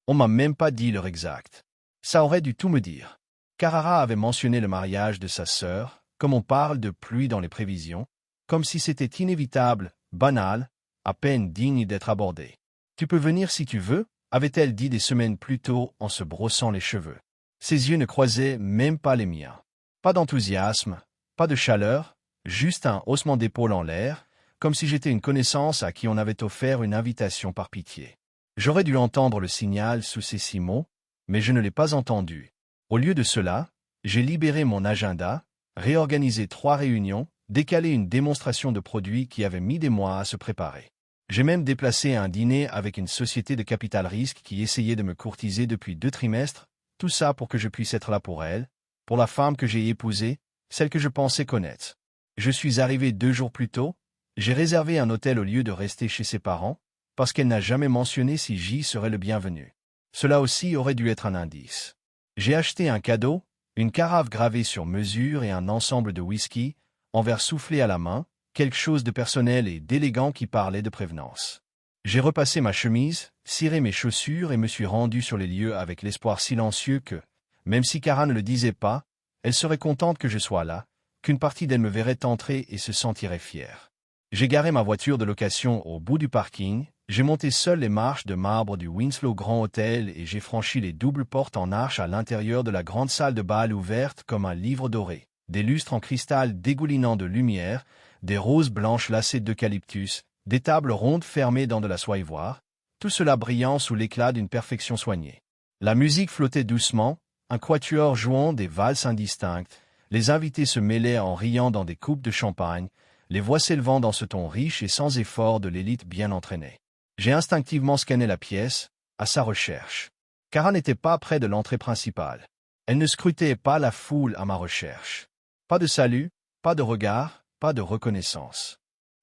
On m'a même pas dit l'heure exacte. Ça aurait dû tout me dire. Carrara avait mentionné le mariage de sa sœur, comme on parle de pluie dans les prévisions, comme si c'était inévitable, banal, à peine digne d'être abordé. Tu peux venir si tu veux, avait-elle dit des semaines plus tôt en se brossant les cheveux. Ses yeux ne croisaient même pas les miens. Pas d'enthousiasme, pas de chaleur, juste un haussement d'épaule en l'air, comme si j'étais une connaissance à qui on avait offert une invitation par pitié. J'aurais dû entendre le signal sous ces 6 mots, mais je ne l'ai pas entendu. Au lieu de cela, j'ai libéré mon agenda, réorganisé 3 réunions, décalé une démonstration de produits qui avait mis des mois à se préparer. J'ai même déplacé un dîner avec une société de capital risque qui essayait de me courtiser depuis 2 trimestres, tout ça pour que je puisse être là pour elle, pour la femme que j'ai épousée, celle que je pensais connaître. Je suis arrivé 2 jours plus tôt, j'ai réservé un hôtel au lieu de rester chez ses parents, parce qu'elle n'a jamais mentionné si j'y serais le bienvenu. Cela aussi aurait dû être un indice. J'ai acheté un cadeau, une carafe gravée sur mesure et un ensemble de whisky, en verre soufflé à la main, quelque chose de personnel et d'élégant qui parlait de prévenance. J'ai repassé ma chemise, ciré mes chaussures et me suis rendu sur les lieux avec l'espoir silencieux que, même si Cara ne le disait pas, elle serait contente que je sois là, qu'une partie d'elle me verrait entrer et se sentirait fière. J'ai garé ma voiture de location au bout du parking, j'ai monté seul les marches de marbre du Winslow Grand Hotel et j'ai franchi les doubles portes en arche à l'intérieur de la grande salle de bal ouverte comme un livre doré, des lustres en cristal dégoulinant de lumière, des roses blanches lacées d'eucalyptus, des tables rondes fermées dans de la soie ivoire, tout cela brillant sous l'éclat d'une perfection soignée. La musique flottait doucement, un quatuor jouant des valses indistinctes, les invités se mêlaient en riant dans des coupes de champagne, les voix s'élevant dans ce ton riche et sans effort de l'élite bien entraînée. J'ai instinctivement scanné la pièce, à sa recherche. Cara n'était pas près de l'entrée principale. Elle ne scrutait pas la foule à ma recherche. Pas de salut, pas de regard, pas de reconnaissance.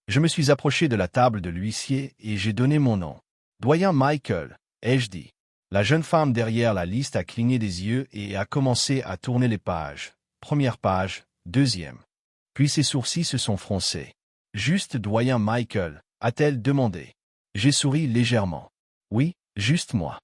Je me suis approché de la table de l'huissier et j'ai donné mon nom. Doyen Michael, ai-je dit. La jeune femme derrière la liste a cligné des yeux et a commencé à tourner les pages. Première page, deuxième. Puis ses sourcils se sont froncés. Juste doyen Michael, a-t-elle demandé. J'ai souri légèrement. Oui, juste moi.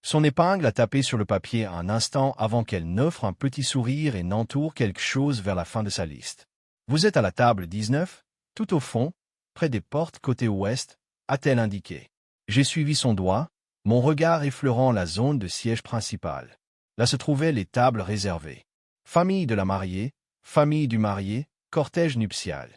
Son épingle a tapé sur le papier un instant avant qu'elle n'offre un petit sourire et n'entoure quelque chose vers la fin de sa liste. Vous êtes à la table 19, tout au fond, près des portes côté ouest, a-t-elle indiqué. J'ai suivi son doigt, mon regard effleurant la zone de siège principal. Là se trouvaient les tables réservées. Famille de la mariée, famille du marié, cortège nuptial.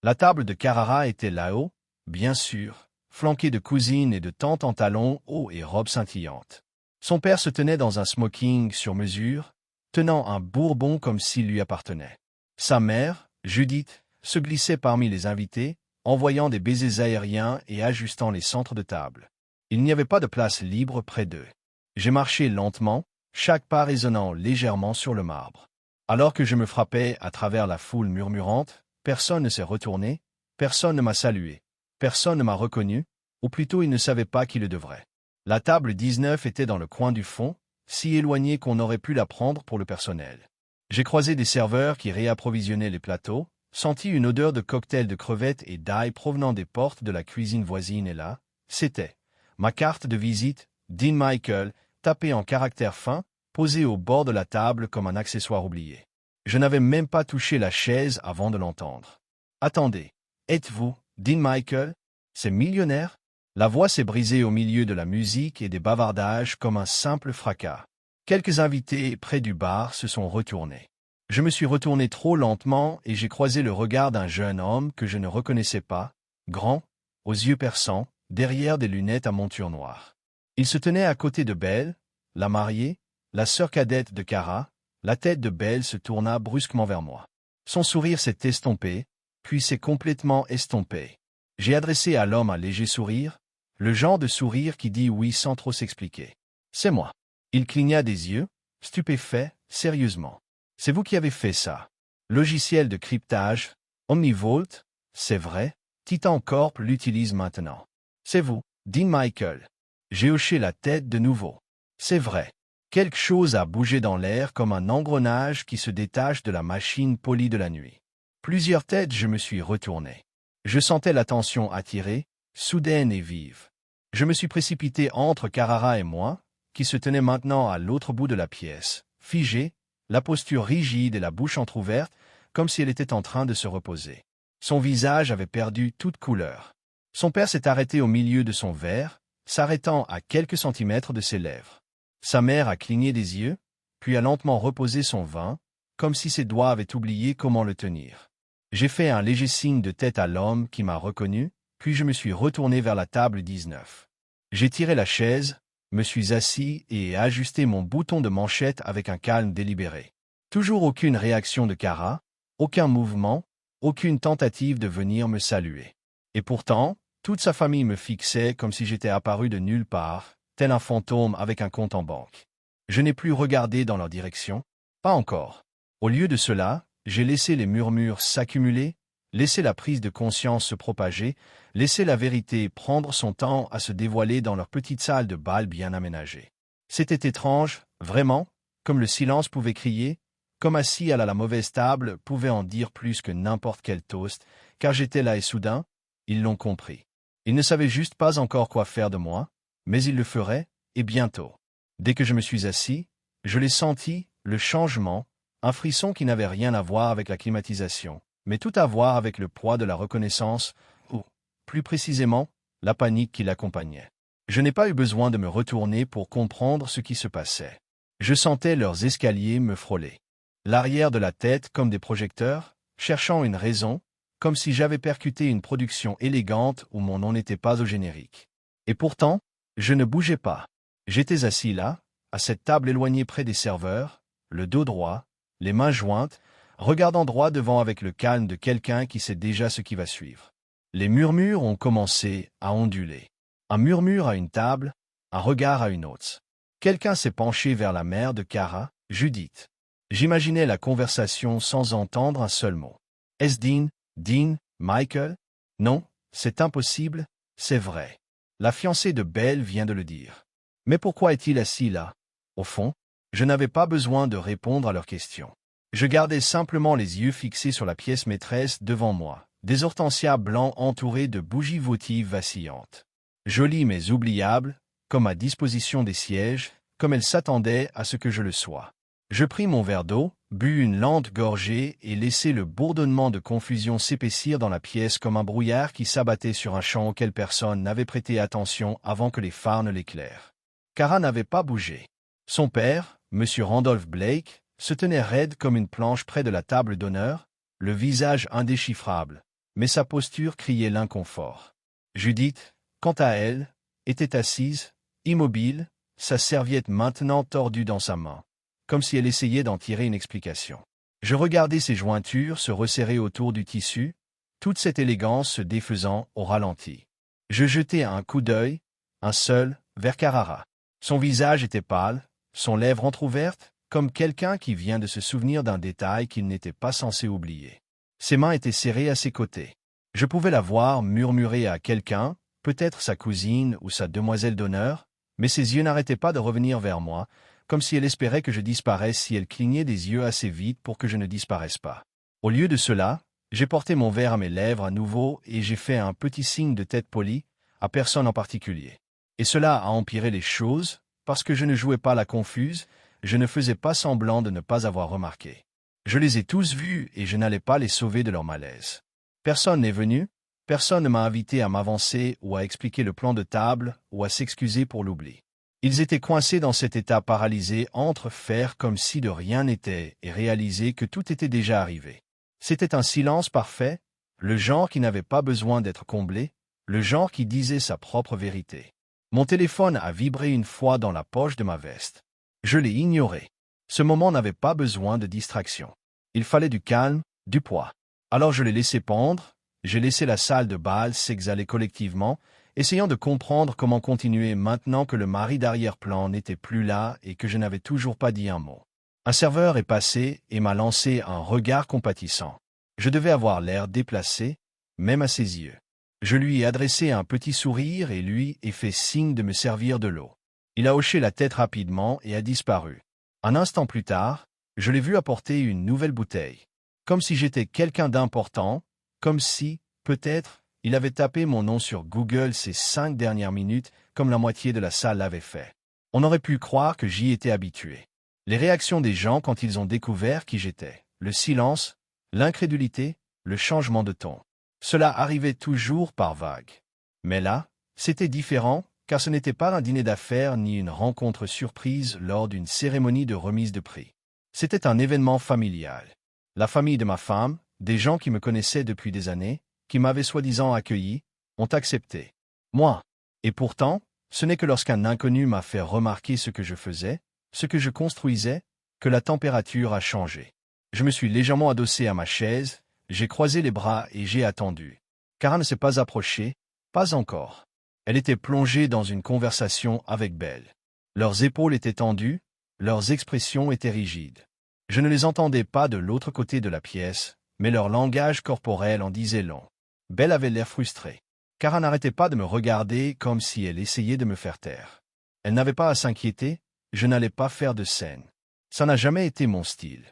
La table de Carrara était là-haut, bien sûr, flanquée de cousines et de tantes en talons hauts et robes scintillantes. Son père se tenait dans un smoking sur mesure, tenant un bourbon comme s'il lui appartenait. Sa mère, Judith, se glissait parmi les invités, envoyant des baisers aériens et ajustant les centres de table. Il n'y avait pas de place libre près d'eux. J'ai marché lentement, chaque pas résonnant légèrement sur le marbre. Alors que je me frappais à travers la foule murmurante, personne ne s'est retourné, personne ne m'a salué, personne ne m'a reconnu, ou plutôt il ne savait pas qui le devrait. La table 19 était dans le coin du fond, si éloignée qu'on aurait pu la prendre pour le personnel. J'ai croisé des serveurs qui réapprovisionnaient les plateaux, senti une odeur de cocktail de crevettes et d'ail provenant des portes de la cuisine voisine et là, c'était ma carte de visite, Dean Michael, tapée en caractères fins, posée au bord de la table comme un accessoire oublié. Je n'avais même pas touché la chaise avant de l'entendre. Attendez, êtes-vous, Dean Michael? C'est millionnaire? La voix s'est brisée au milieu de la musique et des bavardages comme un simple fracas. Quelques invités près du bar se sont retournés. Je me suis retourné trop lentement et j'ai croisé le regard d'un jeune homme que je ne reconnaissais pas, grand, aux yeux perçants, derrière des lunettes à monture noire. Il se tenait à côté de Belle, la mariée, la sœur cadette de Cara. La tête de Belle se tourna brusquement vers moi. Son sourire s'est estompé, puis s'est complètement estompé. J'ai adressé à l'homme un léger sourire, le genre de sourire qui dit oui sans trop s'expliquer. C'est moi. Il cligna des yeux, stupéfait, sérieusement. C'est vous qui avez fait ça. Logiciel de cryptage, OmniVault, c'est vrai, Titan Corp l'utilise maintenant. C'est vous, Dean Michael. J'ai hoché la tête de nouveau. C'est vrai. Quelque chose a bougé dans l'air comme un engrenage qui se détache de la machine polie de la nuit. Plusieurs têtes je me suis retourné. Je sentais l'attention attirée, soudaine et vive. Je me suis précipité entre Carrara et moi, qui se tenait maintenant à l'autre bout de la pièce, figée, la posture rigide et la bouche entr'ouverte, comme si elle était en train de se reposer. Son visage avait perdu toute couleur. Son père s'est arrêté au milieu de son verre, s'arrêtant à quelques centimètres de ses lèvres. Sa mère a cligné des yeux, puis a lentement reposé son vin, comme si ses doigts avaient oublié comment le tenir. J'ai fait un léger signe de tête à l'homme qui m'a reconnu, puis je me suis retourné vers la table 19. J'ai tiré la chaise, me suis assis et ai ajusté mon bouton de manchette avec un calme délibéré. Toujours aucune réaction de Kara, aucun mouvement, aucune tentative de venir me saluer. Et pourtant, toute sa famille me fixait comme si j'étais apparu de nulle part, tel un fantôme avec un compte en banque. Je n'ai plus regardé dans leur direction, pas encore. Au lieu de cela, j'ai laissé les murmures s'accumuler, laissé la prise de conscience se propager, laissé la vérité prendre son temps à se dévoiler dans leur petite salle de bal bien aménagée. C'était étrange, vraiment, comme le silence pouvait crier, comme assis à la mauvaise table pouvait en dire plus que n'importe quel toast, car j'étais là et soudain, ils l'ont compris. Ils ne savaient juste pas encore quoi faire de moi, mais ils le feraient, et bientôt. Dès que je me suis assis, je l'ai senti, le changement, un frisson qui n'avait rien à voir avec la climatisation, mais tout à voir avec le poids de la reconnaissance, ou, plus précisément, la panique qui l'accompagnait. Je n'ai pas eu besoin de me retourner pour comprendre ce qui se passait. Je sentais leurs escaliers me frôler. L'arrière de la tête comme des projecteurs, cherchant une raison, comme si j'avais percuté une production élégante où mon nom n'était pas au générique. Et pourtant, je ne bougeais pas. J'étais assis là, à cette table éloignée près des serveurs, le dos droit, les mains jointes, regardant droit devant avec le calme de quelqu'un qui sait déjà ce qui va suivre. Les murmures ont commencé à onduler. Un murmure à une table, un regard à une autre. Quelqu'un s'est penché vers la mère de Kara, Judith. J'imaginais la conversation sans entendre un seul mot. Est-ce Dean, Dean, Michael? Non, c'est impossible, c'est vrai. La fiancée de Belle vient de le dire. Mais pourquoi est-il assis là? Au fond, je n'avais pas besoin de répondre à leurs questions. Je gardais simplement les yeux fixés sur la pièce maîtresse devant moi, des hortensias blancs entourés de bougies votives vacillantes. Jolies mais oubliables, comme à disposition des sièges, comme elles s'attendaient à ce que je le sois. Je pris mon verre d'eau, bus une lente gorgée et laissai le bourdonnement de confusion s'épaissir dans la pièce comme un brouillard qui s'abattait sur un champ auquel personne n'avait prêté attention avant que les phares ne l'éclairent. Kara n'avait pas bougé. Son père, M. Randolph Blake, se tenait raide comme une planche près de la table d'honneur, le visage indéchiffrable, mais sa posture criait l'inconfort. Judith, quant à elle, était assise, immobile, sa serviette maintenant tordue dans sa main, comme si elle essayait d'en tirer une explication. Je regardais ses jointures se resserrer autour du tissu, toute cette élégance se défaisant au ralenti. Je jetai un coup d'œil, un seul, vers Carrara. Son visage était pâle, son lèvre entr'ouverte, comme quelqu'un qui vient de se souvenir d'un détail qu'il n'était pas censé oublier. Ses mains étaient serrées à ses côtés. Je pouvais la voir murmurer à quelqu'un, peut-être sa cousine ou sa demoiselle d'honneur, mais ses yeux n'arrêtaient pas de revenir vers moi, comme si elle espérait que je disparaisse si elle clignait des yeux assez vite pour que je ne disparaisse pas. Au lieu de cela, j'ai porté mon verre à mes lèvres à nouveau et j'ai fait un petit signe de tête poli, à personne en particulier. Et cela a empiré les choses, parce que je ne jouais pas la confuse, je ne faisais pas semblant de ne pas avoir remarqué. Je les ai tous vus et je n'allais pas les sauver de leur malaise. Personne n'est venu, personne ne m'a invité à m'avancer ou à expliquer le plan de table ou à s'excuser pour l'oubli. Ils étaient coincés dans cet état paralysé entre faire comme si de rien n'était et réaliser que tout était déjà arrivé. C'était un silence parfait, le genre qui n'avait pas besoin d'être comblé, le genre qui disait sa propre vérité. Mon téléphone a vibré une fois dans la poche de ma veste. Je l'ai ignoré. Ce moment n'avait pas besoin de distraction. Il fallait du calme, du poids. Alors je l'ai laissé pendre, j'ai laissé la salle de bal s'exhaler collectivement, essayant de comprendre comment continuer maintenant que le mari d'arrière-plan n'était plus là et que je n'avais toujours pas dit un mot. Un serveur est passé et m'a lancé un regard compatissant. Je devais avoir l'air déplacé, même à ses yeux. Je lui ai adressé un petit sourire et lui ai fait signe de me servir de l'eau. Il a hoché la tête rapidement et a disparu. Un instant plus tard, je l'ai vu apporter une nouvelle bouteille. Comme si j'étais quelqu'un d'important, comme si, peut-être, il avait tapé mon nom sur Google ces 5 dernières minutes, comme la moitié de la salle l'avait fait. On aurait pu croire que j'y étais habitué. Les réactions des gens quand ils ont découvert qui j'étais, le silence, l'incrédulité, le changement de ton. Cela arrivait toujours par vagues. Mais là, c'était différent, car ce n'était pas un dîner d'affaires ni une rencontre surprise lors d'une cérémonie de remise de prix. C'était un événement familial. La famille de ma femme, des gens qui me connaissaient depuis des années, qui m'avaient soi-disant accueilli, ont accepté. Moi. Et pourtant, ce n'est que lorsqu'un inconnu m'a fait remarquer ce que je faisais, ce que je construisais, que la température a changé. Je me suis légèrement adossé à ma chaise, j'ai croisé les bras et j'ai attendu. Cara ne s'est pas approchée, pas encore. Elle était plongée dans une conversation avec Belle. Leurs épaules étaient tendues, leurs expressions étaient rigides. Je ne les entendais pas de l'autre côté de la pièce, mais leur langage corporel en disait long. Belle avait l'air frustrée. Cara n'arrêtait pas de me regarder comme si elle essayait de me faire taire. Elle n'avait pas à s'inquiéter, je n'allais pas faire de scène. Ça n'a jamais été mon style.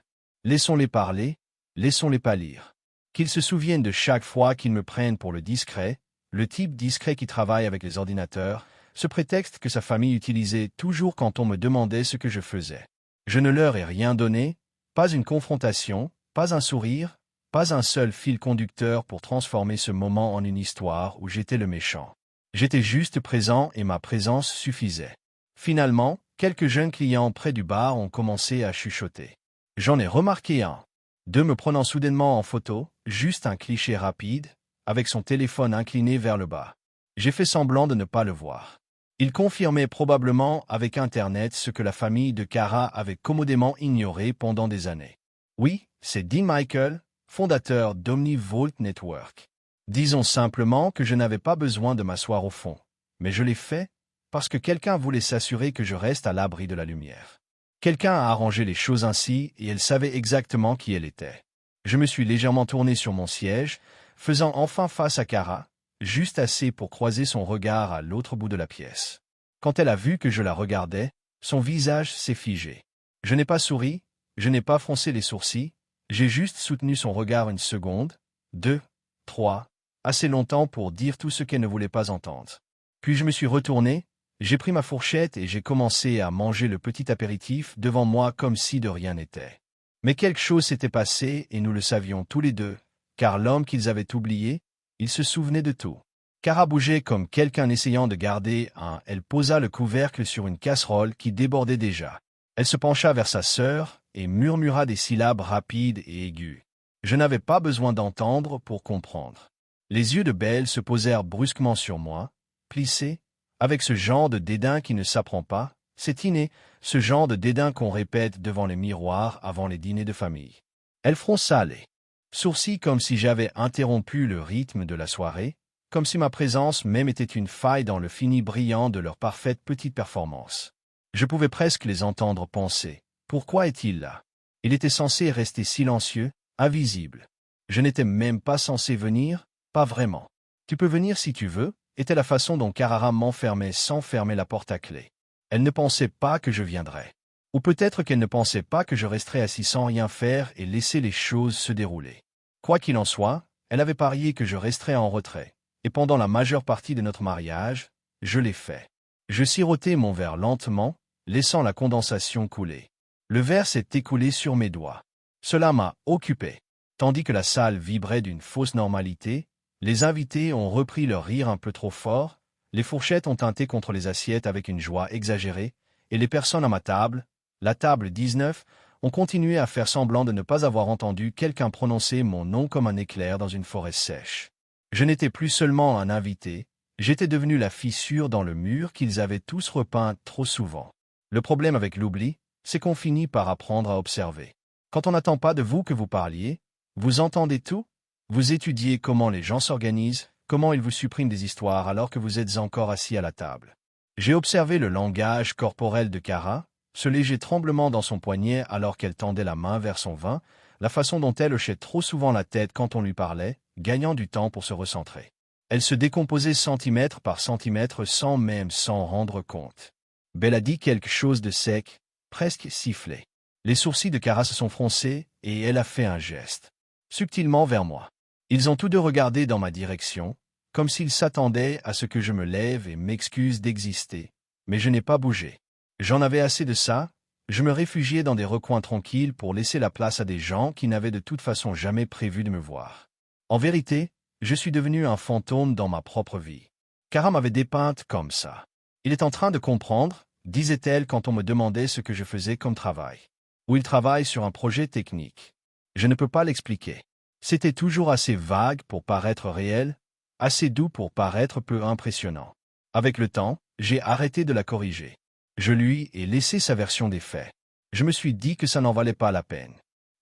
Laissons-les parler, laissons-les pâlir. Qu'ils se souviennent de chaque fois qu'ils me prennent pour le discret, le type discret qui travaille avec les ordinateurs, ce prétexte que sa famille utilisait toujours quand on me demandait ce que je faisais. Je ne leur ai rien donné, pas une confrontation, pas un sourire, pas un seul fil conducteur pour transformer ce moment en une histoire où j'étais le méchant. J'étais juste présent et ma présence suffisait. Finalement, quelques jeunes clients près du bar ont commencé à chuchoter. J'en ai remarqué un. Deux me prenant soudainement en photo, juste un cliché rapide, avec son téléphone incliné vers le bas. J'ai fait semblant de ne pas le voir. Il confirmait probablement avec Internet ce que la famille de Cara avait commodément ignoré pendant des années. Oui, c'est Dean Michael, fondateur d'OmniVault Network. Disons simplement que je n'avais pas besoin de m'asseoir au fond, mais je l'ai fait parce que quelqu'un voulait s'assurer que je reste à l'abri de la lumière. Quelqu'un a arrangé les choses ainsi et elle savait exactement qui elle était. Je me suis légèrement tourné sur mon siège, faisant enfin face à Cara, juste assez pour croiser son regard à l'autre bout de la pièce. Quand elle a vu que je la regardais, son visage s'est figé. Je n'ai pas souri, je n'ai pas froncé les sourcils, j'ai juste soutenu son regard une seconde, 2, 3, assez longtemps pour dire tout ce qu'elle ne voulait pas entendre. Puis je me suis retourné, j'ai pris ma fourchette et j'ai commencé à manger le petit apéritif devant moi comme si de rien n'était. Mais quelque chose s'était passé et nous le savions tous les deux, car l'homme qu'ils avaient oublié, il se souvenait de tout. Cara bougeait comme quelqu'un essayant de garder un. Elle posa le couvercle sur une casserole qui débordait déjà. Elle se pencha vers sa sœur et murmura des syllabes rapides et aiguës. Je n'avais pas besoin d'entendre pour comprendre. Les yeux de Belle se posèrent brusquement sur moi, plissés, avec ce genre de dédain qui ne s'apprend pas, c'est inné, ce genre de dédain qu'on répète devant les miroirs avant les dîners de famille. Elle fronça les sourcils comme si j'avais interrompu le rythme de la soirée, comme si ma présence même était une faille dans le fini brillant de leur parfaite petite performance. Je pouvais presque les entendre penser. Pourquoi est-il là? Il était censé rester silencieux, invisible. Je n'étais même pas censé venir, pas vraiment. Tu peux venir si tu veux, était la façon dont Carrara m'enfermait sans fermer la porte à clé. Elle ne pensait pas que je viendrais. Ou peut-être qu'elle ne pensait pas que je resterais assis sans rien faire et laisser les choses se dérouler. Quoi qu'il en soit, elle avait parié que je resterais en retrait. Et pendant la majeure partie de notre mariage, je l'ai fait. Je sirotais mon verre lentement, laissant la condensation couler. Le verre s'est écoulé sur mes doigts. Cela m'a occupé. Tandis que la salle vibrait d'une fausse normalité, les invités ont repris leur rire un peu trop fort, les fourchettes ont teinté contre les assiettes avec une joie exagérée, et les personnes à ma table, la table 19, ont continué à faire semblant de ne pas avoir entendu quelqu'un prononcer mon nom comme un éclair dans une forêt sèche. Je n'étais plus seulement un invité, j'étais devenu la fissure dans le mur qu'ils avaient tous repeint trop souvent. Le problème avec l'oubli, c'est qu'on finit par apprendre à observer. Quand on n'attend pas de vous que vous parliez, vous entendez tout, vous étudiez comment les gens s'organisent, comment ils vous suppriment des histoires alors que vous êtes encore assis à la table. J'ai observé le langage corporel de Cara, ce léger tremblement dans son poignet alors qu'elle tendait la main vers son vin, la façon dont elle hochait trop souvent la tête quand on lui parlait, gagnant du temps pour se recentrer. Elle se décomposait centimètre par centimètre sans même s'en rendre compte. Belle a dit quelque chose de sec, presque sifflé. Les sourcils de Cara se sont froncés et elle a fait un geste. Subtilement vers moi. Ils ont tous deux regardé dans ma direction, comme s'ils s'attendaient à ce que je me lève et m'excuse d'exister, mais je n'ai pas bougé. J'en avais assez de ça, je me réfugiais dans des recoins tranquilles pour laisser la place à des gens qui n'avaient de toute façon jamais prévu de me voir. En vérité, je suis devenu un fantôme dans ma propre vie. Cara m'avait dépeinte comme ça. Il est en train de comprendre, disait-elle quand on me demandait ce que je faisais comme travail. Ou il travaille sur un projet technique. Je ne peux pas l'expliquer. C'était toujours assez vague pour paraître réel, assez doux pour paraître peu impressionnant. Avec le temps, j'ai arrêté de la corriger. Je lui ai laissé sa version des faits. Je me suis dit que ça n'en valait pas la peine.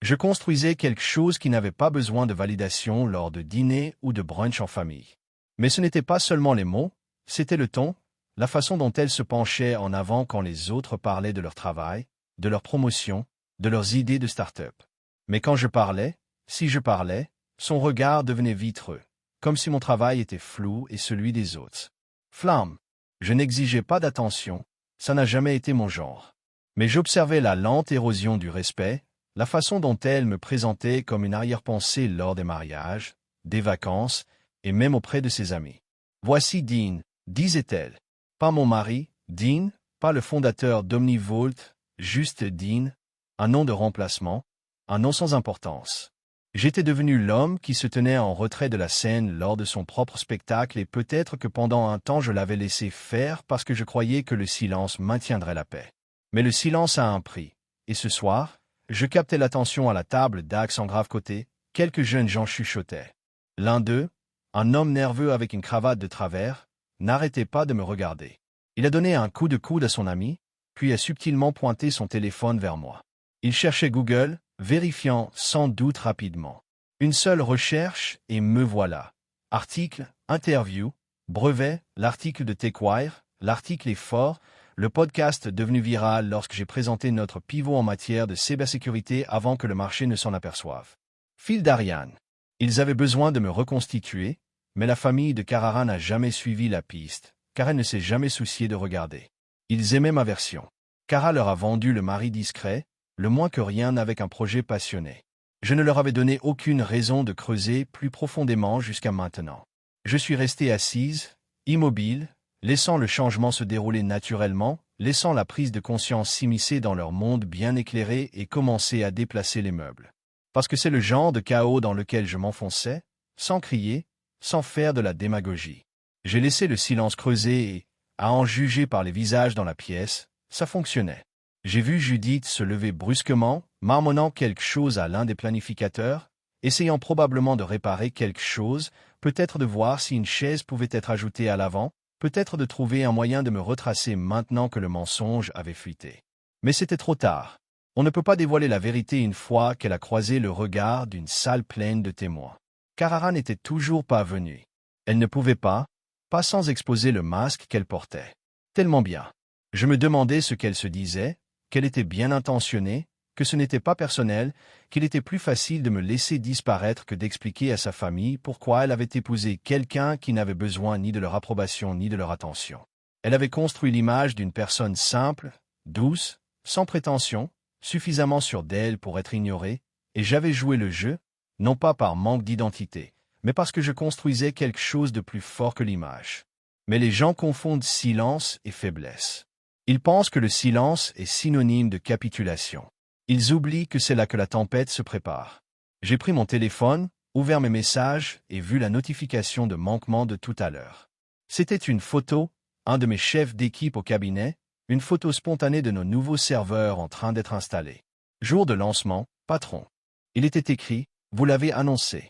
Je construisais quelque chose qui n'avait pas besoin de validation lors de dîners ou de brunch en famille. Mais ce n'était pas seulement les mots, c'était le ton, la façon dont elle se penchait en avant quand les autres parlaient de leur travail, de leur promotion, de leurs idées de start-up. Mais quand je parlais, si je parlais, son regard devenait vitreux, comme si mon travail était flou et celui des autres. Flamme. Je n'exigeais pas d'attention, ça n'a jamais été mon genre. Mais j'observais la lente érosion du respect, la façon dont elle me présentait comme une arrière-pensée lors des mariages, des vacances, et même auprès de ses amis. Voici Dean, disait-elle. Pas mon mari, Dean, pas le fondateur d'Omnivolt, juste Dean, un nom de remplacement, un nom sans importance. J'étais devenu l'homme qui se tenait en retrait de la scène lors de son propre spectacle et peut-être que pendant un temps je l'avais laissé faire parce que je croyais que le silence maintiendrait la paix. Mais le silence a un prix, et ce soir, je captais l'attention à la table d'accent grave côté, quelques jeunes gens chuchotaient. L'un d'eux, un homme nerveux avec une cravate de travers, n'arrêtait pas de me regarder. Il a donné un coup de coude à son ami, puis a subtilement pointé son téléphone vers moi. Il cherchait Google, vérifiant sans doute rapidement. Une seule recherche et me voilà. Article, interview, brevet, l'article de TechWire, l'article est fort, le podcast devenu viral lorsque j'ai présenté notre pivot en matière de cybersécurité avant que le marché ne s'en aperçoive. Fil d'Ariane. Ils avaient besoin de me reconstituer, mais la famille de Carrara n'a jamais suivi la piste, car elle ne s'est jamais souciée de regarder. Ils aimaient ma version. Cara leur a vendu le mari discret, le moins que rien avec un projet passionné. Je ne leur avais donné aucune raison de creuser plus profondément jusqu'à maintenant. Je suis resté assise, immobile, laissant le changement se dérouler naturellement, laissant la prise de conscience s'immiscer dans leur monde bien éclairé et commencer à déplacer les meubles. Parce que c'est le genre de chaos dans lequel je m'enfonçais, sans crier, sans faire de la démagogie. J'ai laissé le silence creuser et, à en juger par les visages dans la pièce, ça fonctionnait. J'ai vu Judith se lever brusquement, marmonnant quelque chose à l'un des planificateurs, essayant probablement de réparer quelque chose, peut-être de voir si une chaise pouvait être ajoutée à l'avant, peut-être de trouver un moyen de me retracer maintenant que le mensonge avait fuité. Mais c'était trop tard. On ne peut pas dévoiler la vérité une fois qu'elle a croisé le regard d'une salle pleine de témoins. Carrara n'était toujours pas venue. Elle ne pouvait pas sans exposer le masque qu'elle portait. Tellement bien. Je me demandais ce qu'elle se disait, qu'elle était bien intentionnée, que ce n'était pas personnel, qu'il était plus facile de me laisser disparaître que d'expliquer à sa famille pourquoi elle avait épousé quelqu'un qui n'avait besoin ni de leur approbation ni de leur attention. Elle avait construit l'image d'une personne simple, douce, sans prétention, suffisamment sûre d'elle pour être ignorée, et j'avais joué le jeu, non pas par manque d'identité, mais parce que je construisais quelque chose de plus fort que l'image. Mais les gens confondent silence et faiblesse. Ils pensent que le silence est synonyme de capitulation. Ils oublient que c'est là que la tempête se prépare. J'ai pris mon téléphone, ouvert mes messages et vu la notification de manquement de tout à l'heure. C'était une photo, un de mes chefs d'équipe au cabinet, une photo spontanée de nos nouveaux serveurs en train d'être installés. Jour de lancement, patron. Il était écrit « Vous l'avez annoncé ».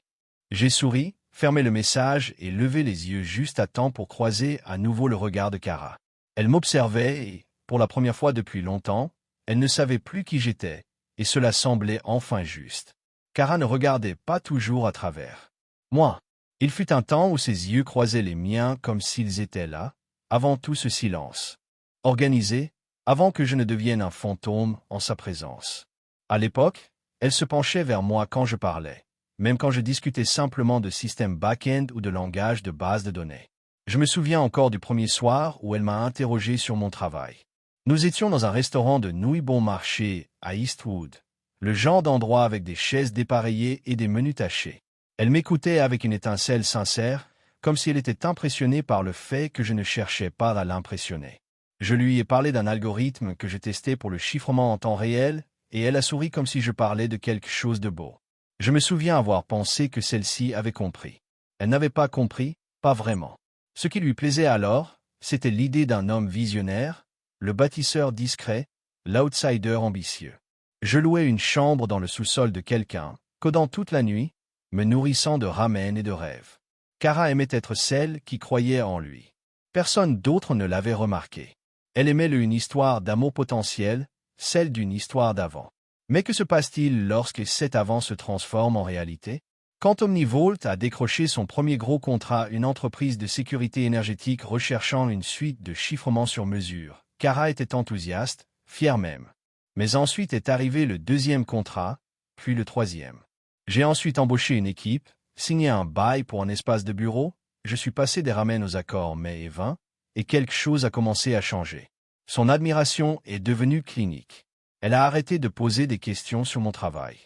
J'ai souri, fermé le message et levé les yeux juste à temps pour croiser à nouveau le regard de Cara. Elle m'observait et, pour la première fois depuis longtemps, elle ne savait plus qui j'étais, et cela semblait enfin juste. Cara ne regardait pas toujours à travers moi. Il fut un temps où ses yeux croisaient les miens comme s'ils étaient là, avant tout ce silence. Organisé, avant que je ne devienne un fantôme en sa présence. À l'époque, elle se penchait vers moi quand je parlais, même quand je discutais simplement de système back-end ou de langage de base de données. Je me souviens encore du premier soir où elle m'a interrogé sur mon travail. Nous étions dans un restaurant de nouilles bon marché à Eastwood, le genre d'endroit avec des chaises dépareillées et des menus tachés. Elle m'écoutait avec une étincelle sincère, comme si elle était impressionnée par le fait que je ne cherchais pas à l'impressionner. Je lui ai parlé d'un algorithme que je testais pour le chiffrement en temps réel, et elle a souri comme si je parlais de quelque chose de beau. Je me souviens avoir pensé que celle-ci avait compris. Elle n'avait pas compris, pas vraiment. Ce qui lui plaisait alors, c'était l'idée d'un homme visionnaire, le bâtisseur discret, l'outsider ambitieux. Je louais une chambre dans le sous-sol de quelqu'un, codant toute la nuit, me nourrissant de ramen et de rêves. Kara aimait être celle qui croyait en lui. Personne d'autre ne l'avait remarqué. Elle aimait une histoire d'amour potentiel, celle d'une histoire d'avant. Mais que se passe-t-il lorsque cet avant se transforme en réalité? Quand OmniVolt a décroché son premier gros contrat, une entreprise de sécurité énergétique recherchant une suite de chiffrements sur mesure, Kara était enthousiaste, fière même. Mais ensuite est arrivé le deuxième contrat, puis le troisième. J'ai ensuite embauché une équipe, signé un bail pour un espace de bureau, je suis passé des ramen aux accords mai et 20, et quelque chose a commencé à changer. Son admiration est devenue clinique. Elle a arrêté de poser des questions sur mon travail.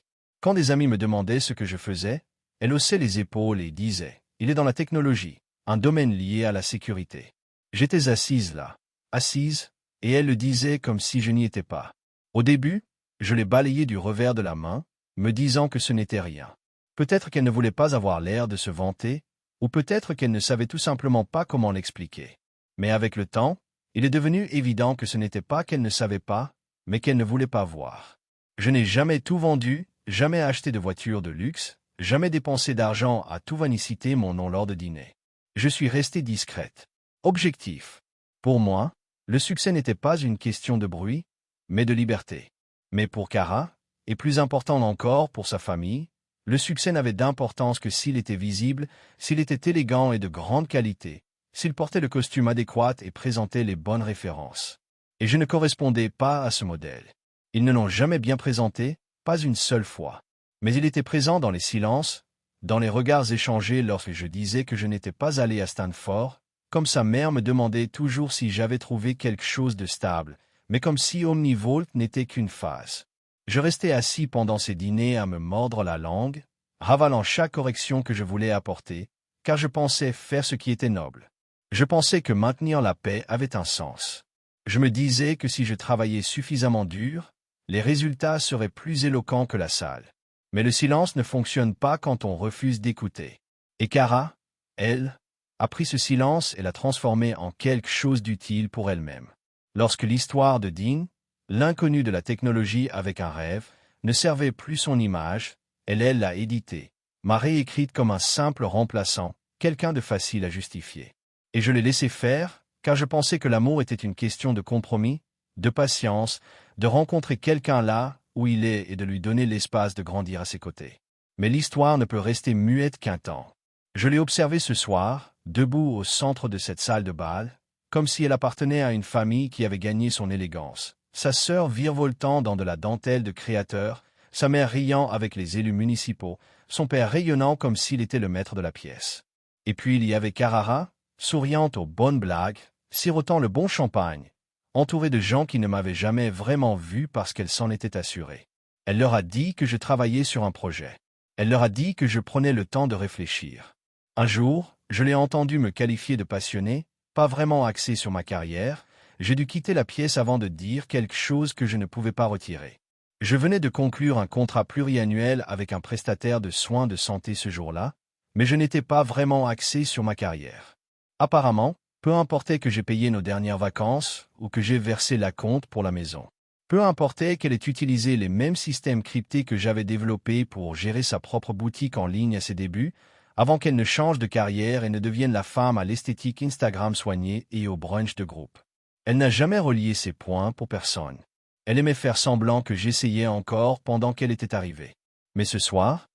Quand des amis me demandaient ce que je faisais, elle haussait les épaules et disait « Il est dans la technologie, un domaine lié à la sécurité ». J'étais assise là, assise, et elle le disait comme si je n'y étais pas. Au début, je l'ai balayée du revers de la main, me disant que ce n'était rien. Peut-être qu'elle ne voulait pas avoir l'air de se vanter, ou peut-être qu'elle ne savait tout simplement pas comment l'expliquer. Mais avec le temps, il est devenu évident que ce n'était pas qu'elle ne savait pas, mais qu'elle ne voulait pas voir. Je n'ai jamais tout vendu, jamais acheté de voiture de luxe, jamais dépensé d'argent à tout vaniciter mon nom lors de dîner. Je suis resté discrète. Objectif. Pour moi, le succès n'était pas une question de bruit, mais de liberté. Mais pour Kara, et plus important encore pour sa famille, le succès n'avait d'importance que s'il était visible, s'il était élégant et de grande qualité, s'il portait le costume adéquat et présentait les bonnes références. Et je ne correspondais pas à ce modèle. Ils ne l'ont jamais bien présenté, pas une seule fois. Mais il était présent dans les silences, dans les regards échangés lorsque je disais que je n'étais pas allé à Stanford, comme sa mère me demandait toujours si j'avais trouvé quelque chose de stable, mais comme si OmniVolt n'était qu'une phase. Je restais assis pendant ces dîners à me mordre la langue, ravalant chaque correction que je voulais apporter, car je pensais faire ce qui était noble. Je pensais que maintenir la paix avait un sens. Je me disais que si je travaillais suffisamment dur, les résultats seraient plus éloquents que la salle. Mais le silence ne fonctionne pas quand on refuse d'écouter. Et Kara, elle, a pris ce silence et l'a transformé en quelque chose d'utile pour elle-même. Lorsque l'histoire de Dean, l'inconnu de la technologie avec un rêve, ne servait plus son image, elle l'a édité, m'a réécrite comme un simple remplaçant, quelqu'un de facile à justifier. Et je l'ai laissé faire, car je pensais que l'amour était une question de compromis, de patience, de rencontrer quelqu'un là où il est et de lui donner l'espace de grandir à ses côtés. Mais l'histoire ne peut rester muette qu'un temps. Je l'ai observée ce soir, debout au centre de cette salle de bal, comme si elle appartenait à une famille qui avait gagné son élégance. Sa sœur virevoltant dans de la dentelle de créateur, sa mère riant avec les élus municipaux, son père rayonnant comme s'il était le maître de la pièce. Et puis il y avait Carrara, souriante aux bonnes blagues, sirotant le bon champagne, entourée de gens qui ne m'avaient jamais vraiment vu parce qu'elle s'en était assurée. Elle leur a dit que je travaillais sur un projet. Elle leur a dit que je prenais le temps de réfléchir. Un jour, je l'ai entendu me qualifier de passionné, pas vraiment axé sur ma carrière. J'ai dû quitter la pièce avant de dire quelque chose que je ne pouvais pas retirer. Je venais de conclure un contrat pluriannuel avec un prestataire de soins de santé ce jour-là, mais je n'étais pas vraiment axé sur ma carrière. Apparemment, peu importait que j'ai payé nos dernières vacances ou que j'ai versé la compte pour la maison. Peu importait qu'elle ait utilisé les mêmes systèmes cryptés que j'avais développés pour gérer sa propre boutique en ligne à ses débuts, avant qu'elle ne change de carrière et ne devienne la femme à l'esthétique Instagram soignée et au brunch de groupe. Elle n'a jamais relié ses points pour personne. Elle aimait faire semblant que j'essayais encore pendant qu'elle était arrivée. Mais ce soir,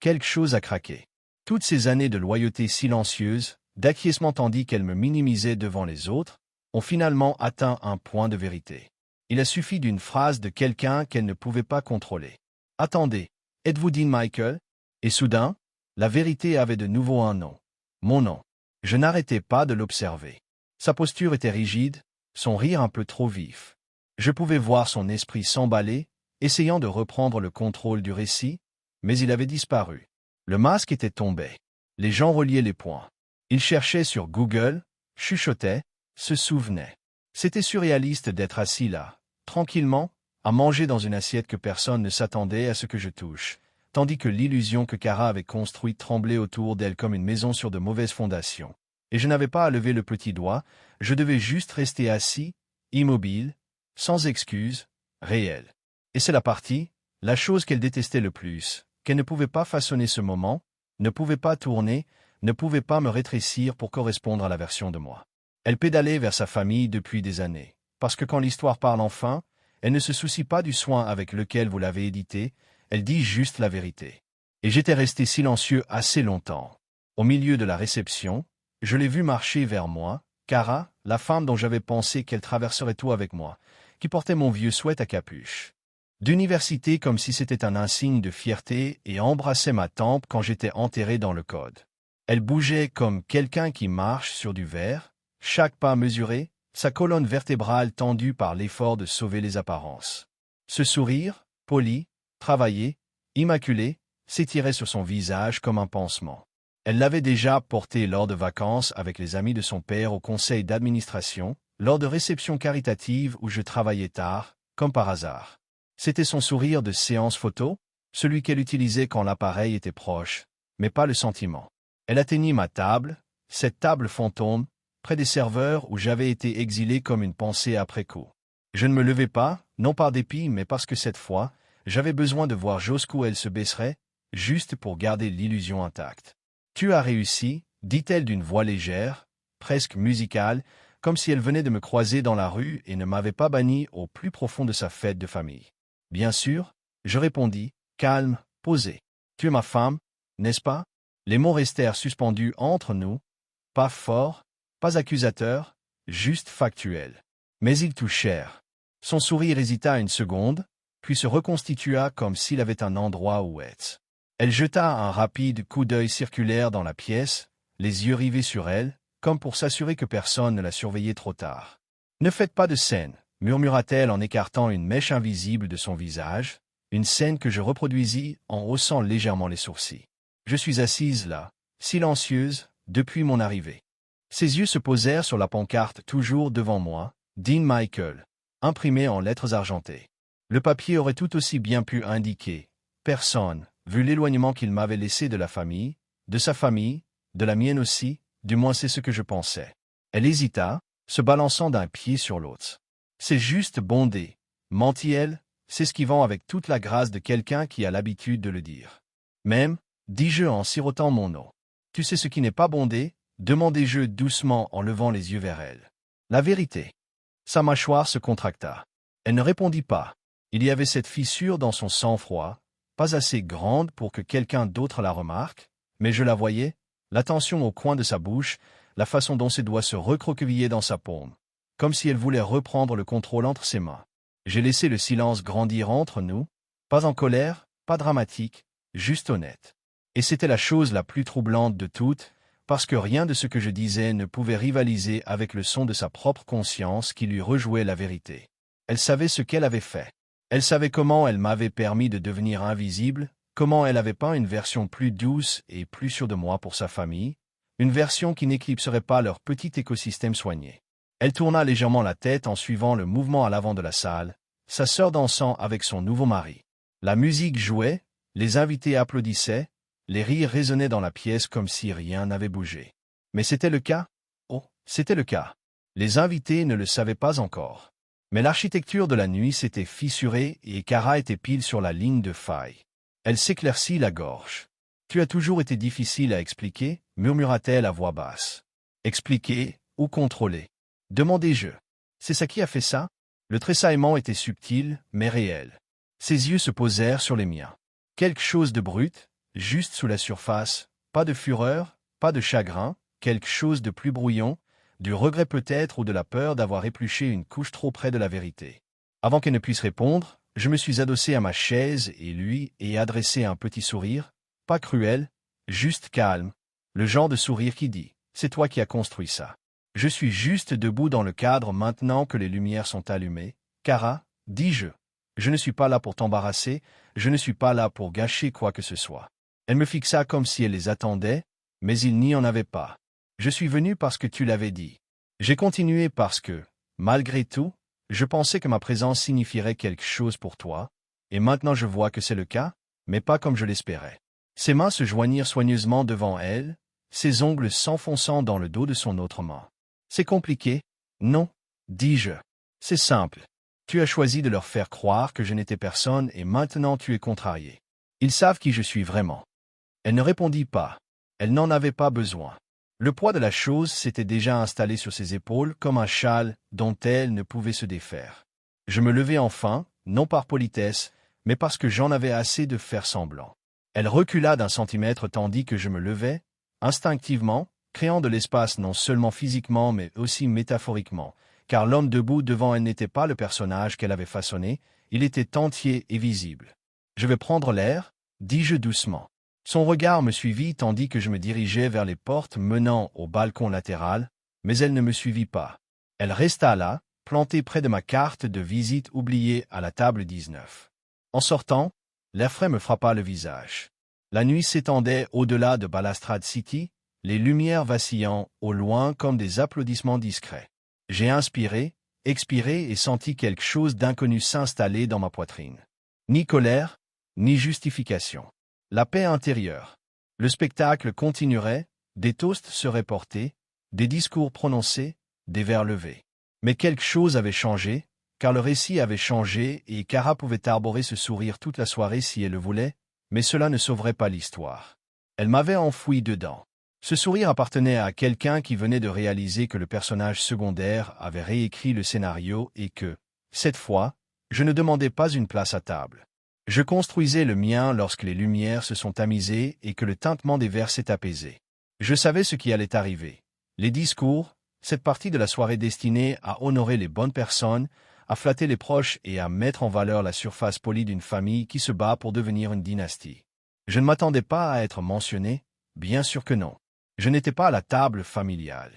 quelque chose a craqué. Toutes ces années de loyauté silencieuse, d'acquiescement tandis qu'elle me minimisait devant les autres, ont finalement atteint un point de vérité. Il a suffi d'une phrase de quelqu'un qu'elle ne pouvait pas contrôler. « Attendez, êtes-vous Dean Michael ?» Et soudain, la vérité avait de nouveau un nom. Mon nom. Je n'arrêtais pas de l'observer. Sa posture était rigide, son rire un peu trop vif. Je pouvais voir son esprit s'emballer, essayant de reprendre le contrôle du récit, mais il avait disparu. Le masque était tombé. Les gens reliaient les points. Ils cherchaient sur Google, chuchotaient, se souvenaient. C'était surréaliste d'être assis là, tranquillement, à manger dans une assiette que personne ne s'attendait à ce que je touche, tandis que l'illusion que Kara avait construite tremblait autour d'elle comme une maison sur de mauvaises fondations. Et je n'avais pas à lever le petit doigt, je devais juste rester assis, immobile, sans excuse, réel. Et c'est la chose qu'elle détestait le plus, qu'elle ne pouvait pas façonner ce moment, ne pouvait pas tourner, ne pouvait pas me rétrécir pour correspondre à la version de moi. Elle pédalait vers sa famille depuis des années, parce que quand l'histoire parle enfin, elle ne se soucie pas du soin avec lequel vous l'avez édité, elle dit juste la vérité. Et j'étais resté silencieux assez longtemps. Au milieu de la réception, je l'ai vue marcher vers moi, Kara, la femme dont j'avais pensé qu'elle traverserait tout avec moi, qui portait mon vieux sweat à capuche d'université comme si c'était un insigne de fierté et embrassait ma tempe quand j'étais enterré dans le code. Elle bougeait comme quelqu'un qui marche sur du verre, chaque pas mesuré, sa colonne vertébrale tendue par l'effort de sauver les apparences. Ce sourire, poli, travaillé, immaculé, s'étirait sur son visage comme un pansement. Elle l'avait déjà porté lors de vacances avec les amis de son père au conseil d'administration, lors de réceptions caritatives où je travaillais tard, comme par hasard. C'était son sourire de séance photo, celui qu'elle utilisait quand l'appareil était proche, mais pas le sentiment. Elle atteignit ma table, cette table fantôme, près des serveurs où j'avais été exilé comme une pensée après coup. Je ne me levai pas, non par dépit mais parce que cette fois, j'avais besoin de voir jusqu'où elle se baisserait, juste pour garder l'illusion intacte. « Tu as réussi », dit-elle d'une voix légère, presque musicale, comme si elle venait de me croiser dans la rue et ne m'avait pas banni au plus profond de sa fête de famille. Bien sûr, je répondis, calme, posé. Tu es ma femme, n'est-ce pas? Les mots restèrent suspendus entre nous, pas forts, pas accusateurs, juste factuels. Mais ils touchèrent. Son sourire hésita une seconde, puis se reconstitua comme s'il avait un endroit où être. Elle jeta un rapide coup d'œil circulaire dans la pièce, les yeux rivés sur elle, comme pour s'assurer que personne ne la surveillait trop tard. « Ne faites pas de scène », murmura-t-elle en écartant une mèche invisible de son visage, une scène que je reproduisis en haussant légèrement les sourcils. Je suis assise là, silencieuse, depuis mon arrivée. Ses yeux se posèrent sur la pancarte toujours devant moi, Dean Michael, imprimée en lettres argentées. Le papier aurait tout aussi bien pu indiquer « Personne », vu l'éloignement qu'il m'avait laissé de la famille, de sa famille, de la mienne aussi, du moins c'est ce que je pensais. Elle hésita, se balançant d'un pied sur l'autre. C'est juste bondé, mentit-elle, s'esquivant avec toute la grâce de quelqu'un qui a l'habitude de le dire. Même, dis-je en sirotant mon eau. Tu sais ce qui n'est pas bondé, demandai-je doucement en levant les yeux vers elle. La vérité. Sa mâchoire se contracta. Elle ne répondit pas. Il y avait cette fissure dans son sang-froid, pas assez grande pour que quelqu'un d'autre la remarque, mais je la voyais, l'attention au coin de sa bouche, la façon dont ses doigts se recroquevillaient dans sa paume, comme si elle voulait reprendre le contrôle entre ses mains. J'ai laissé le silence grandir entre nous, pas en colère, pas dramatique, juste honnête. Et c'était la chose la plus troublante de toutes, parce que rien de ce que je disais ne pouvait rivaliser avec le son de sa propre conscience qui lui rejouait la vérité. Elle savait ce qu'elle avait fait. Elle savait comment elle m'avait permis de devenir invisible, comment elle avait peint une version plus douce et plus sûre de moi pour sa famille, une version qui n'éclipserait pas leur petit écosystème soigné. Elle tourna légèrement la tête en suivant le mouvement à l'avant de la salle, sa sœur dansant avec son nouveau mari. La musique jouait, les invités applaudissaient, les rires résonnaient dans la pièce comme si rien n'avait bougé. Mais c'était le cas? Oh, c'était le cas. Les invités ne le savaient pas encore. Mais l'architecture de la nuit s'était fissurée et Kara était pile sur la ligne de faille. Elle s'éclaircit la gorge. « Tu as toujours été difficile à expliquer » murmura-t-elle à voix basse. « Expliquer ou contrôler ?» demandai-je. « C'est ça qui a fait ça ?» Le tressaillement était subtil, mais réel. Ses yeux se posèrent sur les miens. Quelque chose de brut, juste sous la surface, pas de fureur, pas de chagrin, quelque chose de plus brouillon, du regret peut-être ou de la peur d'avoir épluché une couche trop près de la vérité. Avant qu'elle ne puisse répondre, je me suis adossé à ma chaise et lui ai adressé un petit sourire, pas cruel, juste calme, le genre de sourire qui dit « C'est toi qui as construit ça. Je suis juste debout dans le cadre maintenant que les lumières sont allumées. Kara, dis-je, je ne suis pas là pour t'embarrasser, je ne suis pas là pour gâcher quoi que ce soit. » Elle me fixa comme si elle les attendait, mais il n'y en avait pas. « Je suis venu parce que tu l'avais dit. » J'ai continué parce que, Malgré tout, je pensais que ma présence signifierait quelque chose pour toi, et maintenant je vois que c'est le cas, mais pas comme je l'espérais. Ses mains se joignirent soigneusement devant elle, ses ongles s'enfonçant dans le dos de son autre main. C'est compliqué, non, dis-je. C'est simple. Tu as choisi de leur faire croire que je n'étais personne et maintenant tu es contrarié. Ils savent qui je suis vraiment. Elle ne répondit pas. Elle n'en avait pas besoin. Le poids de la chose s'était déjà installé sur ses épaules comme un châle dont elle ne pouvait se défaire. Je me levai enfin, non par politesse, mais parce que j'en avais assez de faire semblant. Elle recula d'un centimètre tandis que je me levais, instinctivement, créant de l'espace non seulement physiquement mais aussi métaphoriquement, car l'homme debout devant elle n'était pas le personnage qu'elle avait façonné, il était entier et visible. « Je vais prendre l'air » dis-je doucement. Son regard me suivit tandis que je me dirigeais vers les portes menant au balcon latéral, mais elle ne me suivit pas. Elle resta là, plantée près de ma carte de visite oubliée à la table 19. En sortant, l'air frais me frappa le visage. La nuit s'étendait au-delà de Balustrade City, les lumières vacillant au loin comme des applaudissements discrets. J'ai inspiré, expiré et senti quelque chose d'inconnu s'installer dans ma poitrine. Ni colère, ni justification. La paix intérieure. Le spectacle continuerait, des toasts seraient portés, des discours prononcés, des verres levés. Mais quelque chose avait changé, car le récit avait changé et Cara pouvait arborer ce sourire toute la soirée si elle le voulait, mais cela ne sauverait pas l'histoire. Elle m'avait enfoui dedans. Ce sourire appartenait à quelqu'un qui venait de réaliser que le personnage secondaire avait réécrit le scénario et que, cette fois, je ne demandais pas une place à table. Je construisais le mien lorsque les lumières se sont tamisées et que le tintement des verres s'est apaisé. Je savais ce qui allait arriver. Les discours, cette partie de la soirée destinée à honorer les bonnes personnes, à flatter les proches et à mettre en valeur la surface polie d'une famille qui se bat pour devenir une dynastie. Je ne m'attendais pas à être mentionné, bien sûr que non. Je n'étais pas à la table familiale.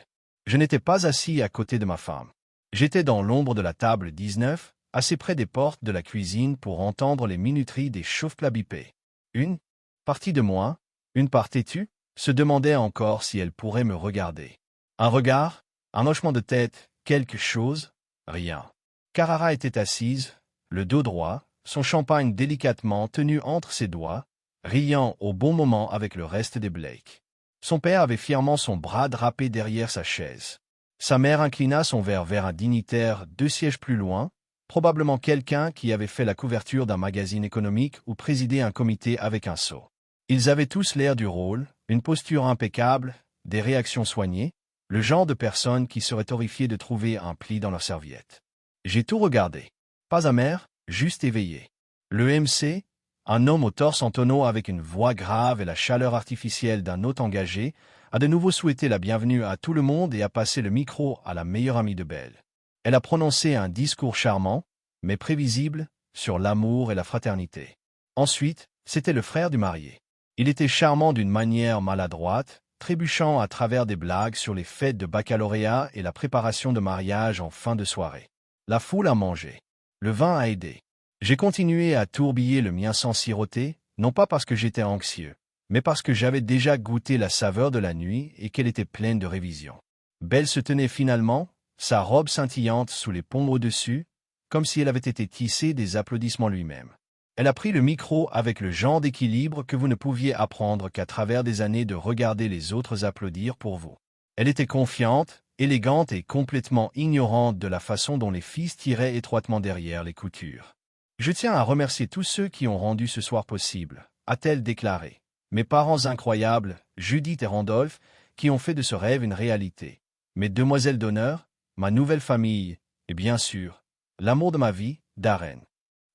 Je n'étais pas assis à côté de ma femme. J'étais dans l'ombre de la table 19, assez près des portes de la cuisine pour entendre les minuteries des chauffe-plats bipés. Une partie de moi, une part têtue, se demandait encore si elle pourrait me regarder. Un regard, un hochement de tête, quelque chose, rien. Carrara était assise, le dos droit, son champagne délicatement tenu entre ses doigts, riant au bon moment avec le reste des Blake. Son père avait fièrement son bras drapé derrière sa chaise. Sa mère inclina son verre vers un dignitaire 2 sièges plus loin, probablement quelqu'un qui avait fait la couverture d'un magazine économique ou présidé un comité avec un sceau. Ils avaient tous l'air du rôle, une posture impeccable, des réactions soignées, le genre de personnes qui seraient horrifiées de trouver un pli dans leur serviette. J'ai tout regardé. Pas amer, juste éveillé. Le MC, un homme au torse en tonneau avec une voix grave et la chaleur artificielle d'un hôte engagé, a de nouveau souhaité la bienvenue à tout le monde et a passé le micro à la meilleure amie de Belle. Elle a prononcé un discours charmant, mais prévisible, sur l'amour et la fraternité. Ensuite, c'était le frère du marié. Il était charmant d'une manière maladroite, trébuchant à travers des blagues sur les fêtes de baccalauréat et la préparation de mariage en fin de soirée. La foule a mangé. Le vin a aidé. J'ai continué à tourbiller le mien sans siroter, non pas parce que j'étais anxieux, mais parce que j'avais déjà goûté la saveur de la nuit et qu'elle était pleine de révisions. Belle se tenait finalement, sa robe scintillante sous les paumes au-dessus, comme si elle avait été tissée des applaudissements lui-même. Elle a pris le micro avec le genre d'équilibre que vous ne pouviez apprendre qu'à travers des années de regarder les autres applaudir pour vous. Elle était confiante, élégante et complètement ignorante de la façon dont les fils tiraient étroitement derrière les coutures. « Je tiens à remercier tous ceux qui ont rendu ce soir possible », a-t-elle déclaré. Mes parents incroyables, Judith et Randolph, qui ont fait de ce rêve une réalité. Mes demoiselles d'honneur, ma nouvelle famille, et bien sûr, l'amour de ma vie, Darren.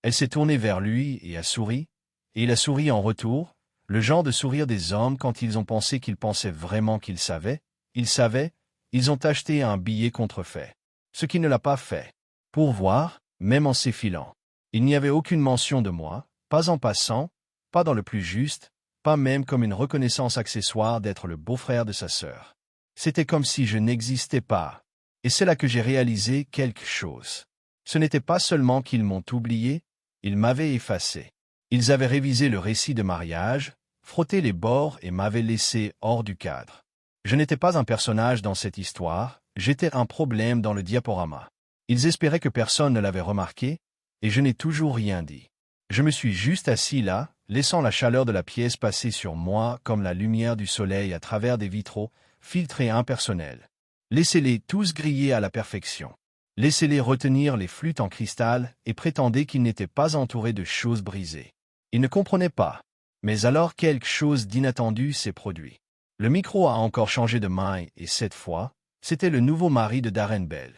Elle s'est tournée vers lui et a souri, et il a souri en retour, le genre de sourire des hommes quand ils ont pensé qu'ils pensaient vraiment qu'ils savaient, ils ont acheté un billet contrefait. Ce qui ne l'a pas fait. Pour voir, même en s'effilant. Il n'y avait aucune mention de moi, pas en passant, pas dans le plus juste, pas même comme une reconnaissance accessoire d'être le beau-frère de sa sœur. C'était comme si je n'existais pas. Et c'est là que j'ai réalisé quelque chose. Ce n'était pas seulement qu'ils m'ont oublié, ils m'avaient effacé. Ils avaient révisé le récit de mariage, frotté les bords et m'avaient laissé hors du cadre. Je n'étais pas un personnage dans cette histoire, j'étais un problème dans le diaporama. Ils espéraient que personne ne l'avait remarqué, et je n'ai toujours rien dit. Je me suis juste assis là, laissant la chaleur de la pièce passer sur moi comme la lumière du soleil à travers des vitraux, filtrés impersonnels. Laissez-les tous griller à la perfection. Laissez-les retenir les flûtes en cristal et prétendez qu'ils n'étaient pas entourés de choses brisées. Ils ne comprenaient pas. Mais alors quelque chose d'inattendu s'est produit. Le micro a encore changé de main et cette fois, c'était le nouveau mari de Darren Bell.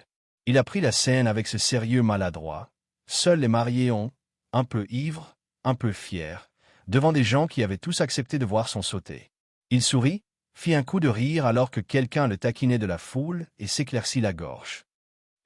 Il a pris la scène avec ce sérieux maladroit. Seuls les mariés ont, un peu ivres, un peu fiers, devant des gens qui avaient tous accepté de voir son sauter. Il sourit, fit un coup de rire alors que quelqu'un le taquinait de la foule et s'éclaircit la gorge.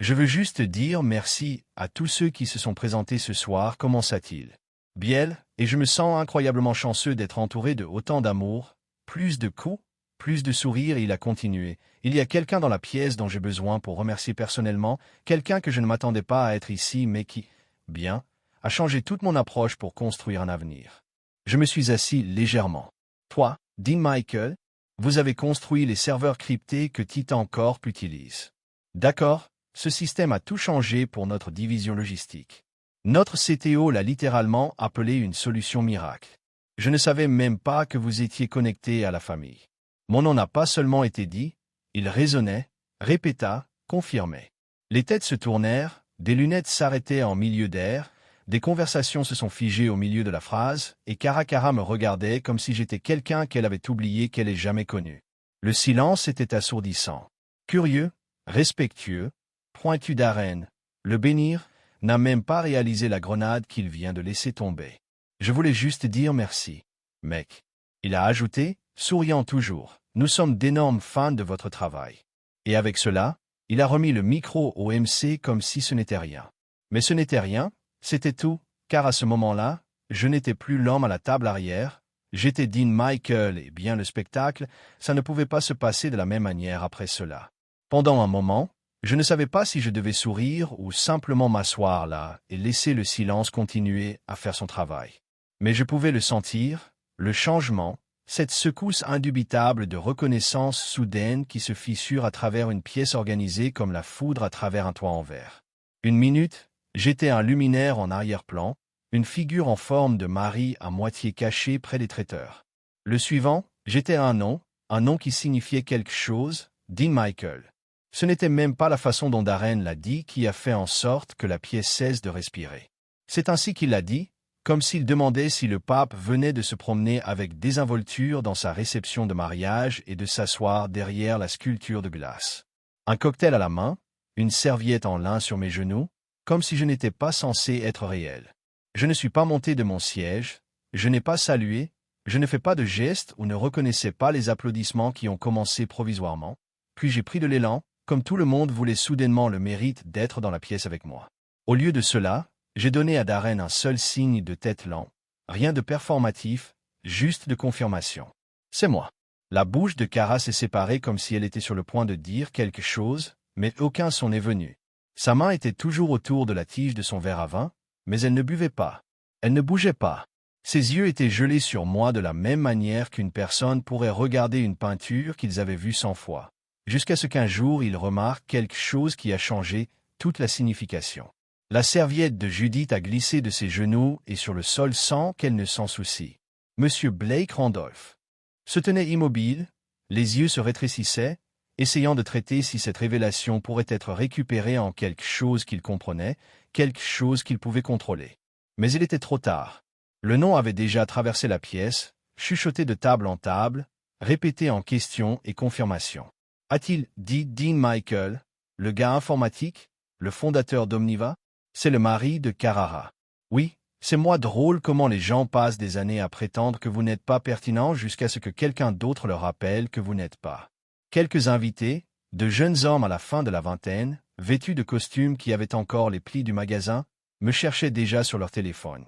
Je veux juste dire merci à tous ceux qui se sont présentés ce soir, commença-t-il. Biel, et je me sens incroyablement chanceux d'être entouré de autant d'amour, plus de coups, plus de sourires, et il a continué. Il y a quelqu'un dans la pièce dont j'ai besoin pour remercier personnellement, quelqu'un que je ne m'attendais pas à être ici mais qui, bien, a changé toute mon approche pour construire un avenir. Je me suis assis légèrement. Toi, Dean Michael, vous avez construit les serveurs cryptés que Titan Corp utilise. D'accord, ce système a tout changé pour notre division logistique. Notre CTO l'a littéralement appelé une solution miracle. Je ne savais même pas que vous étiez connecté à la famille. Mon nom n'a pas seulement été dit, il résonnait, répéta, confirmait. Les têtes se tournèrent, des lunettes s'arrêtaient en milieu d'air, des conversations se sont figées au milieu de la phrase, et Caracara me regardait comme si j'étais quelqu'un qu'elle avait oublié qu'elle ait jamais connu. Le silence était assourdissant. Curieux, respectueux, pointu Darren, le bénir, n'a même pas réalisé la grenade qu'il vient de laisser tomber. Je voulais juste dire merci, mec. Il a ajouté, souriant toujours, nous sommes d'énormes fans de votre travail. Et avec cela, il a remis le micro au MC comme si ce n'était rien. Mais ce n'était rien, c'était tout, car à ce moment-là, je n'étais plus l'homme à la table arrière, j'étais Dean Michael et bien le spectacle, ça ne pouvait pas se passer de la même manière après cela. Pendant un moment, je ne savais pas si je devais sourire ou simplement m'asseoir là et laisser le silence continuer à faire son travail. Mais je pouvais le sentir, le changement, cette secousse indubitable de reconnaissance soudaine qui se fissure à travers une pièce organisée comme la foudre à travers un toit en verre. Une minute, j'étais un luminaire en arrière-plan, une figure en forme de Marie à moitié cachée près des traiteurs. Le suivant, j'étais un nom qui signifiait quelque chose, Dean Michael. Ce n'était même pas la façon dont Darren l'a dit qui a fait en sorte que la pièce cesse de respirer. C'est ainsi qu'il l'a dit, comme s'il demandait si le pape venait de se promener avec désinvolture dans sa réception de mariage et de s'asseoir derrière la sculpture de glace. Un cocktail à la main, une serviette en lin sur mes genoux, comme si je n'étais pas censé être réel. Je ne suis pas monté de mon siège, je n'ai pas salué, je ne fais pas de gestes ou ne reconnaissais pas les applaudissements qui ont commencé provisoirement, puis j'ai pris de l'élan, comme tout le monde voulait soudainement le mérite d'être dans la pièce avec moi. Au lieu de cela, j'ai donné à Darren un seul signe de tête lent, rien de performatif, juste de confirmation. C'est moi. La bouche de Cara s'est séparée comme si elle était sur le point de dire quelque chose, mais aucun son n'est venu. Sa main était toujours autour de la tige de son verre à vin, mais elle ne buvait pas. Elle ne bougeait pas. Ses yeux étaient gelés sur moi de la même manière qu'une personne pourrait regarder une peinture qu'ils avaient vue 100 fois. Jusqu'à ce qu'un jour il remarque quelque chose qui a changé toute la signification. La serviette de Judith a glissé de ses genoux et sur le sol sans qu'elle ne s'en soucie. Monsieur Blake Randolph se tenait immobile, les yeux se rétrécissaient, essayant de traiter si cette révélation pourrait être récupérée en quelque chose qu'il comprenait, quelque chose qu'il pouvait contrôler. Mais il était trop tard. Le nom avait déjà traversé la pièce, chuchoté de table en table, répété en questions et confirmations. A-t-il dit Dean Michael, le gars informatique, le fondateur d'Omniva? C'est le mari de Carrara. Oui, c'est moi. Drôle comment les gens passent des années à prétendre que vous n'êtes pas pertinent jusqu'à ce que quelqu'un d'autre leur rappelle que vous n'êtes pas. Quelques invités, de jeunes hommes à la fin de la vingtaine, vêtus de costumes qui avaient encore les plis du magasin, me cherchaient déjà sur leur téléphone.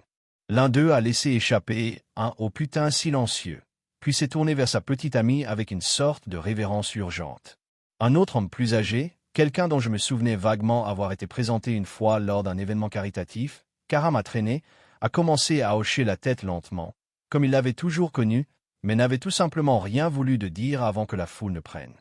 L'un d'eux a laissé échapper un « oh putain » silencieux, puis s'est tourné vers sa petite amie avec une sorte de révérence urgente. Un autre homme plus âgé, quelqu'un dont je me souvenais vaguement avoir été présenté une fois lors d'un événement caritatif, Cara m'a traîné, a commencé à hocher la tête lentement, comme il l'avait toujours connu, mais n'avait tout simplement rien voulu de dire avant que la foule ne prenne.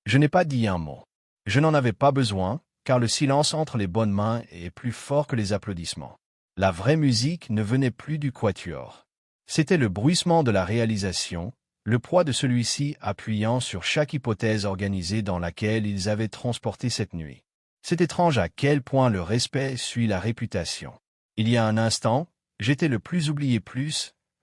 Je n'ai pas dit un mot. Je n'en avais pas besoin, car le silence entre les bonnes mains est plus fort que les applaudissements. La vraie musique ne venait plus du quatuor. C'était le bruissement de la réalisation, le poids de celui-ci appuyant sur chaque hypothèse organisée dans laquelle ils avaient transporté cette nuit. C'est étrange à quel point le respect suit la réputation. Il y a un instant, j'étais le plus oublié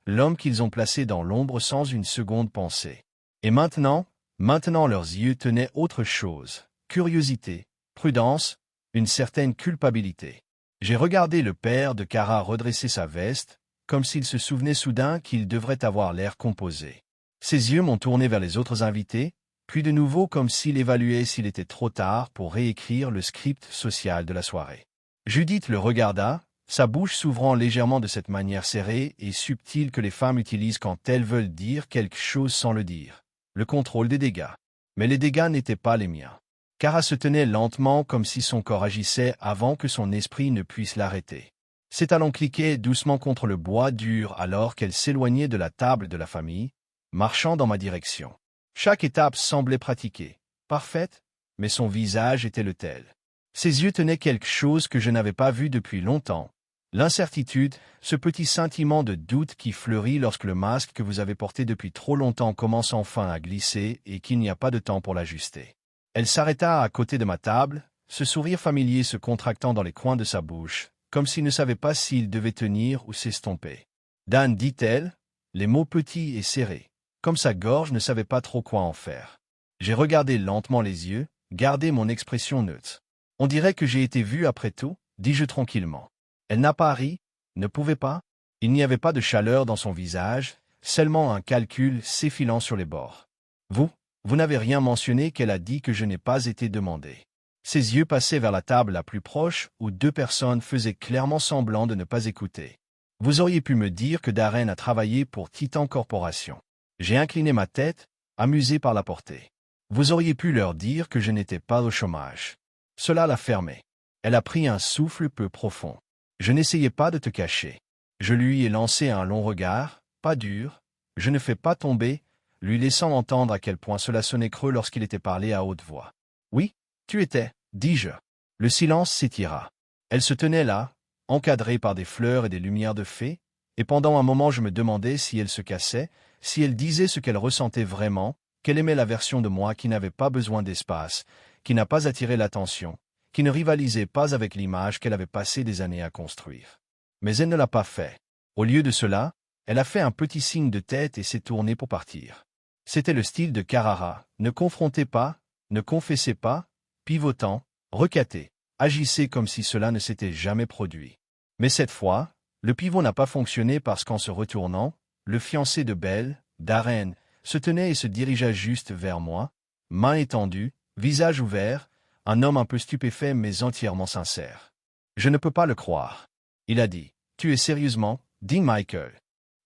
l'homme qu'ils ont placé dans l'ombre sans une seconde pensée. Et maintenant leurs yeux tenaient autre chose, curiosité, prudence, une certaine culpabilité. J'ai regardé le père de Kara redresser sa veste, comme s'il se souvenait soudain qu'il devrait avoir l'air composé. Ses yeux m'ont tourné vers les autres invités, puis de nouveau comme s'il évaluait s'il était trop tard pour réécrire le script social de la soirée. Judith le regarda, sa bouche s'ouvrant légèrement de cette manière serrée et subtile que les femmes utilisent quand elles veulent dire quelque chose sans le dire. Le contrôle des dégâts. Mais les dégâts n'étaient pas les miens. Kara se tenait lentement comme si son corps agissait avant que son esprit ne puisse l'arrêter. Ses talons cliquaient doucement contre le bois dur alors qu'elle s'éloignait de la table de la famille, marchant dans ma direction. Chaque étape semblait pratiquée, parfaite, mais son visage était le tel. Ses yeux tenaient quelque chose que je n'avais pas vu depuis longtemps. L'incertitude, ce petit sentiment de doute qui fleurit lorsque le masque que vous avez porté depuis trop longtemps commence enfin à glisser et qu'il n'y a pas de temps pour l'ajuster. Elle s'arrêta à côté de ma table, ce sourire familier se contractant dans les coins de sa bouche, comme s'il ne savait pas s'il devait tenir ou s'estomper. « Dan, dit-elle, les mots petits et serrés, comme sa gorge ne savait pas trop quoi en faire. J'ai regardé lentement les yeux, gardé mon expression neutre. On dirait que j'ai été vu après tout, dis-je tranquillement. Elle n'a pas ri, ne pouvait pas. Il n'y avait pas de chaleur dans son visage, seulement un calcul s'effilant sur les bords. Vous n'avez rien mentionné qu'elle a dit que je n'ai pas été demandé. Ses yeux passaient vers la table la plus proche où deux personnes faisaient clairement semblant de ne pas écouter. Vous auriez pu me dire que Darren a travaillé pour Titan Corporation. J'ai incliné ma tête, amusé par la portée. Vous auriez pu leur dire que je n'étais pas au chômage. Cela l'a fermée. Elle a pris un souffle peu profond. Je n'essayais pas de te cacher. Je lui ai lancé un long regard, pas dur, je ne fais pas tomber, lui laissant entendre à quel point cela sonnait creux lorsqu'il était parlé à haute voix. Oui, tu étais, dis-je. Le silence s'étira. Elle se tenait là, encadrée par des fleurs et des lumières de fée, et pendant un moment je me demandais si elle se cassait, si elle disait ce qu'elle ressentait vraiment, qu'elle aimait la version de moi qui n'avait pas besoin d'espace, qui n'a pas attiré l'attention, qui ne rivalisait pas avec l'image qu'elle avait passé des années à construire. Mais elle ne l'a pas fait. Au lieu de cela, elle a fait un petit signe de tête et s'est tournée pour partir. C'était le style de Carrara, ne confrontez pas, ne confessez pas, pivotant, recaté, agissez comme si cela ne s'était jamais produit. Mais cette fois, le pivot n'a pas fonctionné parce qu'en se retournant, le fiancé de Belle, Darren, se tenait et se dirigea juste vers moi, main étendue, visage ouvert, un homme un peu stupéfait mais entièrement sincère. « Je ne peux pas le croire. » Il a dit. « Tu es sérieusement, Dean Michael. »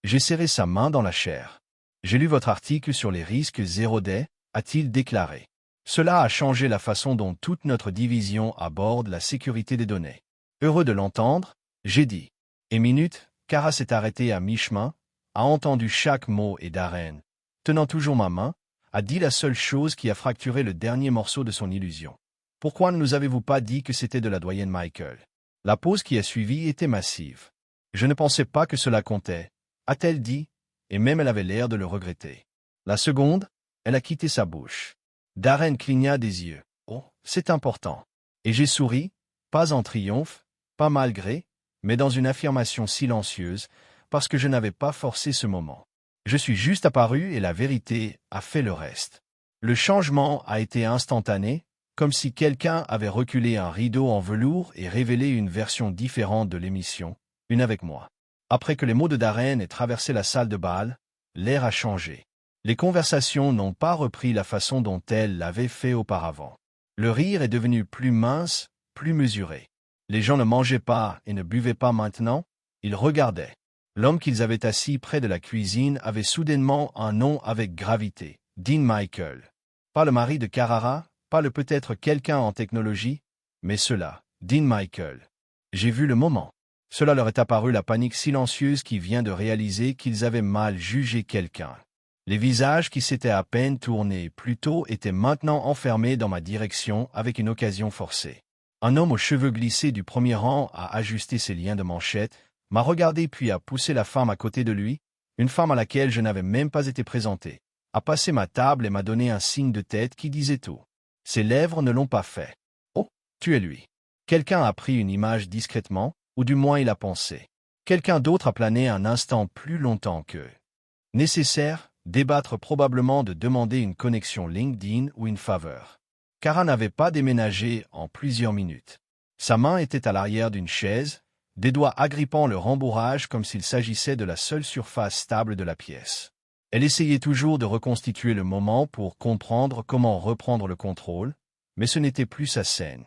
J'ai serré sa main dans la chair. « J'ai lu votre article sur les risques zéro day, a-t-il déclaré. Cela a changé la façon dont toute notre division aborde la sécurité des données. Heureux de l'entendre, j'ai dit. Et minute, Kara s'est arrêtée à mi-chemin, a entendu chaque mot et Darren, tenant toujours ma main, a dit la seule chose qui a fracturé le dernier morceau de son illusion. Pourquoi ne nous avez-vous pas dit que c'était de la doyenne Michael? La pause qui a suivi était massive. Je ne pensais pas que cela comptait, a-t-elle dit, et même elle avait l'air de le regretter. La seconde, elle a quitté sa bouche. Darren cligna des yeux. Oh, c'est important. Et j'ai souri, pas en triomphe, pas malgré, mais dans une affirmation silencieuse, parce que je n'avais pas forcé ce moment. Je suis juste apparu et la vérité a fait le reste. Le changement a été instantané, comme si quelqu'un avait reculé un rideau en velours et révélé une version différente de l'émission, une avec moi. Après que les mots de Darren aient traversé la salle de bal, l'air a changé. Les conversations n'ont pas repris la façon dont elles l'avaient fait auparavant. Le rire est devenu plus mince, plus mesuré. Les gens ne mangeaient pas et ne buvaient pas maintenant, ils regardaient. L'homme qu'ils avaient assis près de la cuisine avait soudainement un nom avec gravité, Dean Michael. Pas le mari de Carrara, pas le peut-être quelqu'un en technologie, mais cela, Dean Michael. J'ai vu le moment. Cela leur est apparu la panique silencieuse qui vient de réaliser qu'ils avaient mal jugé quelqu'un. Les visages qui s'étaient à peine tournés plus tôt étaient maintenant enfermés dans ma direction avec une occasion forcée. Un homme aux cheveux glissés du premier rang a ajusté ses liens de manchette, m'a regardé puis a poussé la femme à côté de lui, une femme à laquelle je n'avais même pas été présenté, a passé ma table et m'a donné un signe de tête qui disait tout. Ses lèvres ne l'ont pas fait. Oh, tu es lui. Quelqu'un a pris une image discrètement, ou du moins il a pensé. Quelqu'un d'autre a plané un instant plus longtemps que nécessaire, débattre probablement de demander une connexion LinkedIn ou une faveur. Kara n'avait pas déménagé en plusieurs minutes. Sa main était à l'arrière d'une chaise, des doigts agrippant le rembourrage comme s'il s'agissait de la seule surface stable de la pièce. Elle essayait toujours de reconstituer le moment pour comprendre comment reprendre le contrôle, mais ce n'était plus sa scène.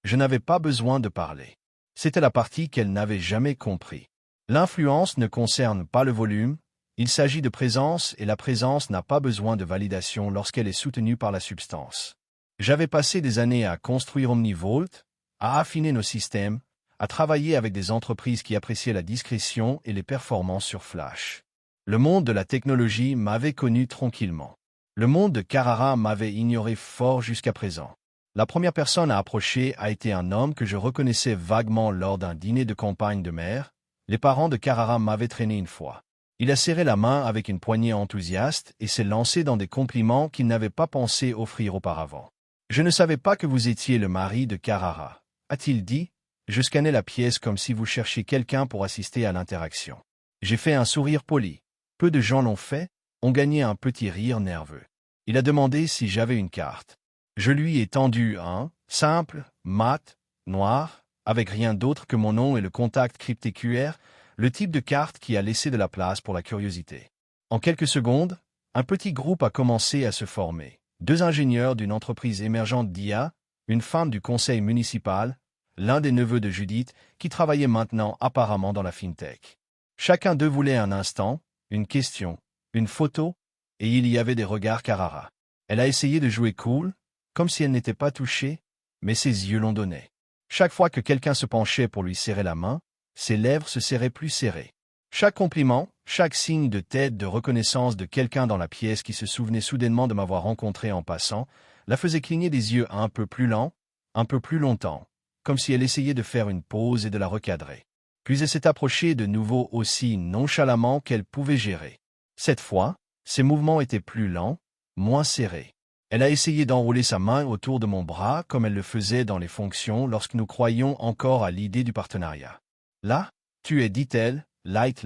Je n'avais pas besoin de parler. C'était la partie qu'elle n'avait jamais compris. L'influence ne concerne pas le volume, il s'agit de présence et la présence n'a pas besoin de validation lorsqu'elle est soutenue par la substance. J'avais passé des années à construire OmniVolt, à affiner nos systèmes, à travailler avec des entreprises qui appréciaient la discrétion et les performances sur Flash. Le monde de la technologie m'avait connu tranquillement. Le monde de Carrara m'avait ignoré fort jusqu'à présent. La première personne à approcher a été un homme que je reconnaissais vaguement lors d'un dîner de campagne de mer. Les parents de Carrara m'avaient traîné une fois. Il a serré la main avec une poignée enthousiaste et s'est lancé dans des compliments qu'il n'avait pas pensé offrir auparavant. « Je ne savais pas que vous étiez le mari de Carrara, » a-t-il dit. Je scannais la pièce comme si vous cherchiez quelqu'un pour assister à l'interaction. J'ai fait un sourire poli. Peu de gens l'ont fait, ont gagné un petit rire nerveux. Il a demandé si j'avais une carte. Je lui ai tendu un, simple, mat, noir, avec rien d'autre que mon nom et le contact crypté QR, le type de carte qui a laissé de la place pour la curiosité. En quelques secondes, un petit groupe a commencé à se former. 2 ingénieurs d'une entreprise émergente d'IA, une femme du conseil municipal, l'un des neveux de Judith, qui travaillait maintenant apparemment dans la fintech. Chacun d'eux voulait un instant, une question, une photo, et il y avait des regards Carrara. Elle a essayé de jouer cool, comme si elle n'était pas touchée, mais ses yeux l'ont donné. Chaque fois que quelqu'un se penchait pour lui serrer la main, ses lèvres se serraient plus serrées. Chaque compliment, chaque signe de tête de reconnaissance de quelqu'un dans la pièce qui se souvenait soudainement de m'avoir rencontré en passant, la faisait cligner des yeux un peu plus lents, un peu plus longtemps, comme si elle essayait de faire une pause et de la recadrer. Puis elle s'est approchée de nouveau aussi nonchalamment qu'elle pouvait gérer. Cette fois, ses mouvements étaient plus lents, moins serrés. Elle a essayé d'enrouler sa main autour de mon bras comme elle le faisait dans les fonctions lorsque nous croyions encore à l'idée du partenariat. Là, tu es, dit-elle, light.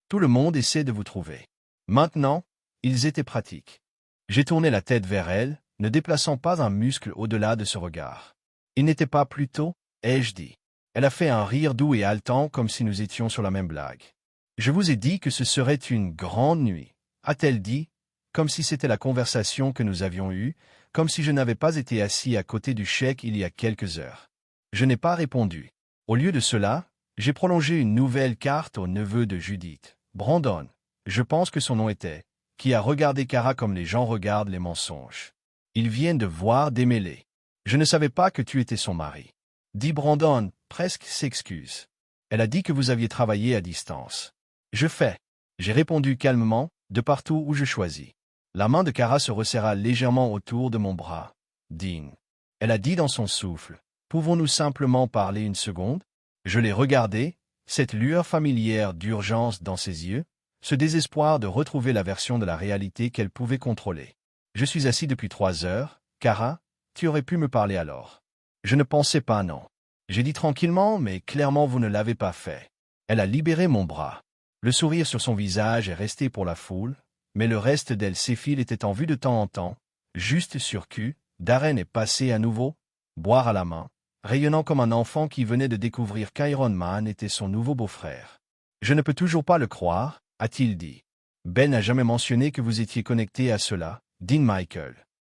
Tout le monde essaie de vous trouver. Maintenant, ils étaient pratiques. J'ai tourné la tête vers elle, ne déplaçant pas un muscle au-delà de ce regard. Il n'était pas plus tôt, ai-je dit. Elle a fait un rire doux et haletant comme si nous étions sur la même blague. Je vous ai dit que ce serait une grande nuit, a-t-elle dit, comme si c'était la conversation que nous avions eue, comme si je n'avais pas été assis à côté du chèque il y a quelques heures. Je n'ai pas répondu. Au lieu de cela, j'ai prolongé une nouvelle carte au neveu de Judith, Brandon, je pense que son nom était, qui a regardé Kara comme les gens regardent les mensonges. Ils viennent de voir démêler. Je ne savais pas que tu étais son mari. Dit Brandon, presque s'excuse. Elle a dit que vous aviez travaillé à distance. Je fais. J'ai répondu calmement, de partout où je choisis. La main de Kara se resserra légèrement autour de mon bras. Dean. Elle a dit dans son souffle. Pouvons-nous simplement parler une seconde? Je l'ai regardé, cette lueur familière d'urgence dans ses yeux, ce désespoir de retrouver la version de la réalité qu'elle pouvait contrôler. Je suis assis depuis 3 heures, Kara, tu aurais pu me parler alors. Je ne pensais pas non. J'ai dit tranquillement, mais clairement vous ne l'avez pas fait. Elle a libéré mon bras. Le sourire sur son visage est resté pour la foule, mais le reste d'elle s'effile était en vue de temps en temps, juste sur cul, Darren est passé à nouveau, boire à la main, rayonnant comme un enfant qui venait de découvrir qu'Iron Man était son nouveau beau-frère. Je ne peux toujours pas le croire, a-t-il dit. Ben n'a jamais mentionné que vous étiez connecté à cela, dit Michael.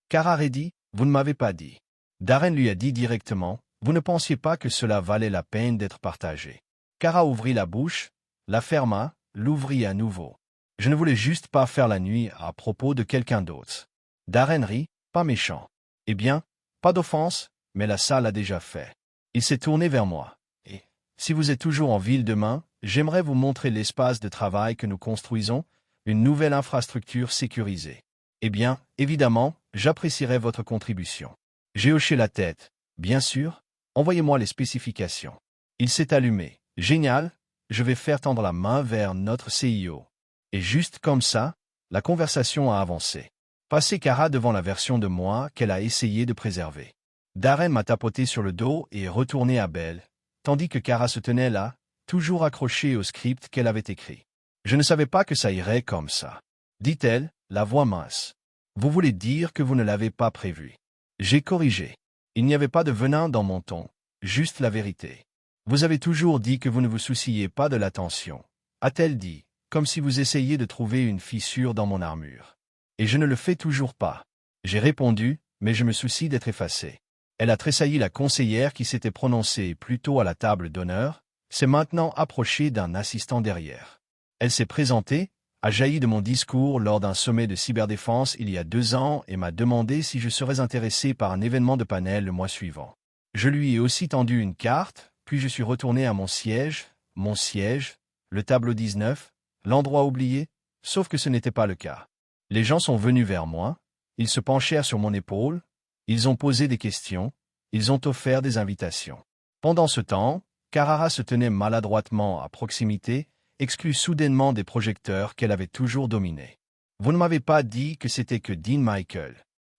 Kara Reddy, vous ne m'avez pas dit. Darren lui a dit directement, vous ne pensiez pas que cela valait la peine d'être partagé. Kara ouvrit la bouche, la ferma, l'ouvrit à nouveau. Je ne voulais juste pas faire la nuit à propos de quelqu'un d'autre. Darren rit, pas méchant. Eh bien, pas d'offense, mais la salle a déjà fait. Il s'est tourné vers moi. Et, si vous êtes toujours en ville demain, j'aimerais vous montrer l'espace de travail que nous construisons, une nouvelle infrastructure sécurisée. Eh bien, évidemment, j'apprécierais votre contribution. J'ai hoché la tête. Bien sûr, Envoyez-moi les spécifications. Il s'est allumé. Génial, je vais faire tendre la main vers notre CIO. Et juste comme ça, la conversation a avancé. Passé Kara devant la version de moi qu'elle a essayé de préserver. Darren m'a tapoté sur le dos et est retourné à Belle, tandis que Kara se tenait là, toujours accrochée au script qu'elle avait écrit. Je ne savais pas que ça irait comme ça. Dit-elle, la voix mince. Vous voulez dire que vous ne l'avez pas prévu. J'ai corrigé. Il n'y avait pas de venin dans mon ton, juste la vérité. Vous avez toujours dit que vous ne vous souciez pas de l'attention, a-t-elle dit, comme si vous essayiez de trouver une fissure dans mon armure. Et je ne le fais toujours pas. J'ai répondu, mais je me soucie d'être effacé. Elle a tressailli. La conseillère qui s'était prononcée plus tôt à la table d'honneur, s'est maintenant approchée d'un assistant derrière. Elle s'est présentée, a jailli de mon discours lors d'un sommet de cyberdéfense il y a 2 ans et m'a demandé si je serais intéressé par un événement de panel le mois suivant. Je lui ai aussi tendu une carte, puis je suis retourné à mon siège, le tableau 19, l'endroit oublié, sauf que ce n'était pas le cas. Les gens sont venus vers moi, ils se penchèrent sur mon épaule, ils ont posé des questions, ils ont offert des invitations. Pendant ce temps, Carrara se tenait maladroitement à proximité, exclue soudainement des projecteurs qu'elle avait toujours dominés. Vous ne m'avez pas dit que c'était que Dean Michael.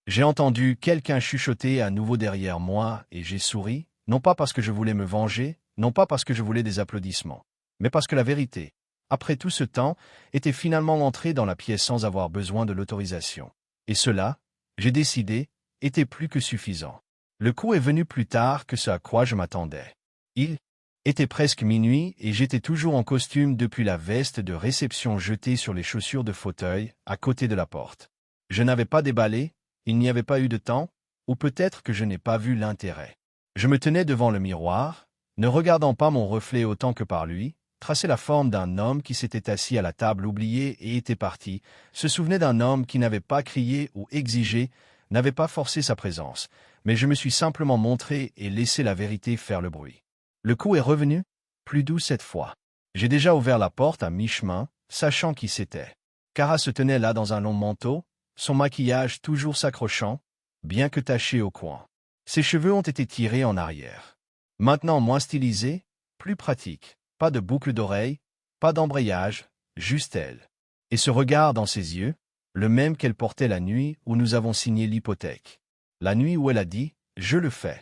J'ai entendu quelqu'un chuchoter à nouveau derrière moi et j'ai souri, non pas parce que je voulais me venger, non pas parce que je voulais des applaudissements, mais parce que la vérité, après tout ce temps, était finalement entrée dans la pièce sans avoir besoin de l'autorisation. Et cela, j'ai décidé, était plus que suffisant. Le coup est venu plus tard que ce à quoi je m'attendais. Il était presque minuit et j'étais toujours en costume depuis la veste de réception jetée sur les chaussures de fauteuil à côté de la porte. Je n'avais pas déballé, il n'y avait pas eu de temps, ou peut-être que je n'ai pas vu l'intérêt. Je me tenais devant le miroir, ne regardant pas mon reflet autant que par lui, traçait la forme d'un homme qui s'était assis à la table oubliée et était parti, se souvenait d'un homme qui n'avait pas crié ou exigé, n'avait pas forcé sa présence, mais je me suis simplement montré et laissé la vérité faire le bruit. Le coup est revenu, plus doux cette fois. J'ai déjà ouvert la porte à mi-chemin, sachant qui c'était. Kara se tenait là dans un long manteau, son maquillage toujours s'accrochant, bien que taché au coin. Ses cheveux ont été tirés en arrière. Maintenant moins stylisés, plus pratiques. Pas de boucle d'oreille, pas d'embrayage, juste elle. Et ce regard dans ses yeux, le même qu'elle portait la nuit où nous avons signé l'hypothèque. La nuit où elle a dit « Je le fais ».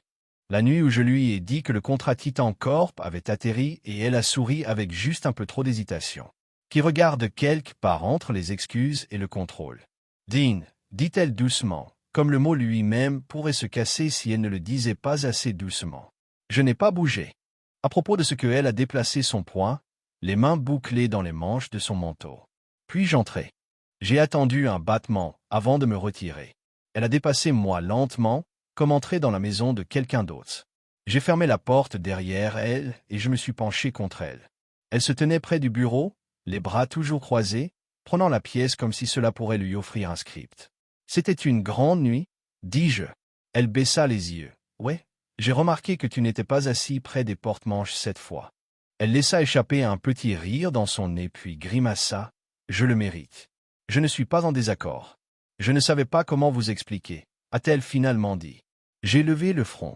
La nuit où je lui ai dit que le contrat Titan Corp avait atterri et elle a souri avec juste un peu trop d'hésitation. Qui regarde quelque part entre les excuses et le contrôle. Dean, dit-elle doucement, comme le mot lui-même pourrait se casser si elle ne le disait pas assez doucement. Je n'ai pas bougé. À propos de ce qu'elle a déplacé son poing, les mains bouclées dans les manches de son manteau. Puis j'entrai. J'ai attendu un battement avant de me retirer. Elle a dépassé moi lentement, comme entrer dans la maison de quelqu'un d'autre. J'ai fermé la porte derrière elle et je me suis penché contre elle. Elle se tenait près du bureau, les bras toujours croisés, prenant la pièce comme si cela pourrait lui offrir un script. C'était une grande nuit, dis-je. Elle baissa les yeux. Ouais, j'ai remarqué que tu n'étais pas assis près des porte-manches cette fois. Elle laissa échapper un petit rire dans son nez puis grimaça. Je le mérite. Je ne suis pas en désaccord. Je ne savais pas comment vous expliquer, a-t-elle finalement dit. J'ai levé le front.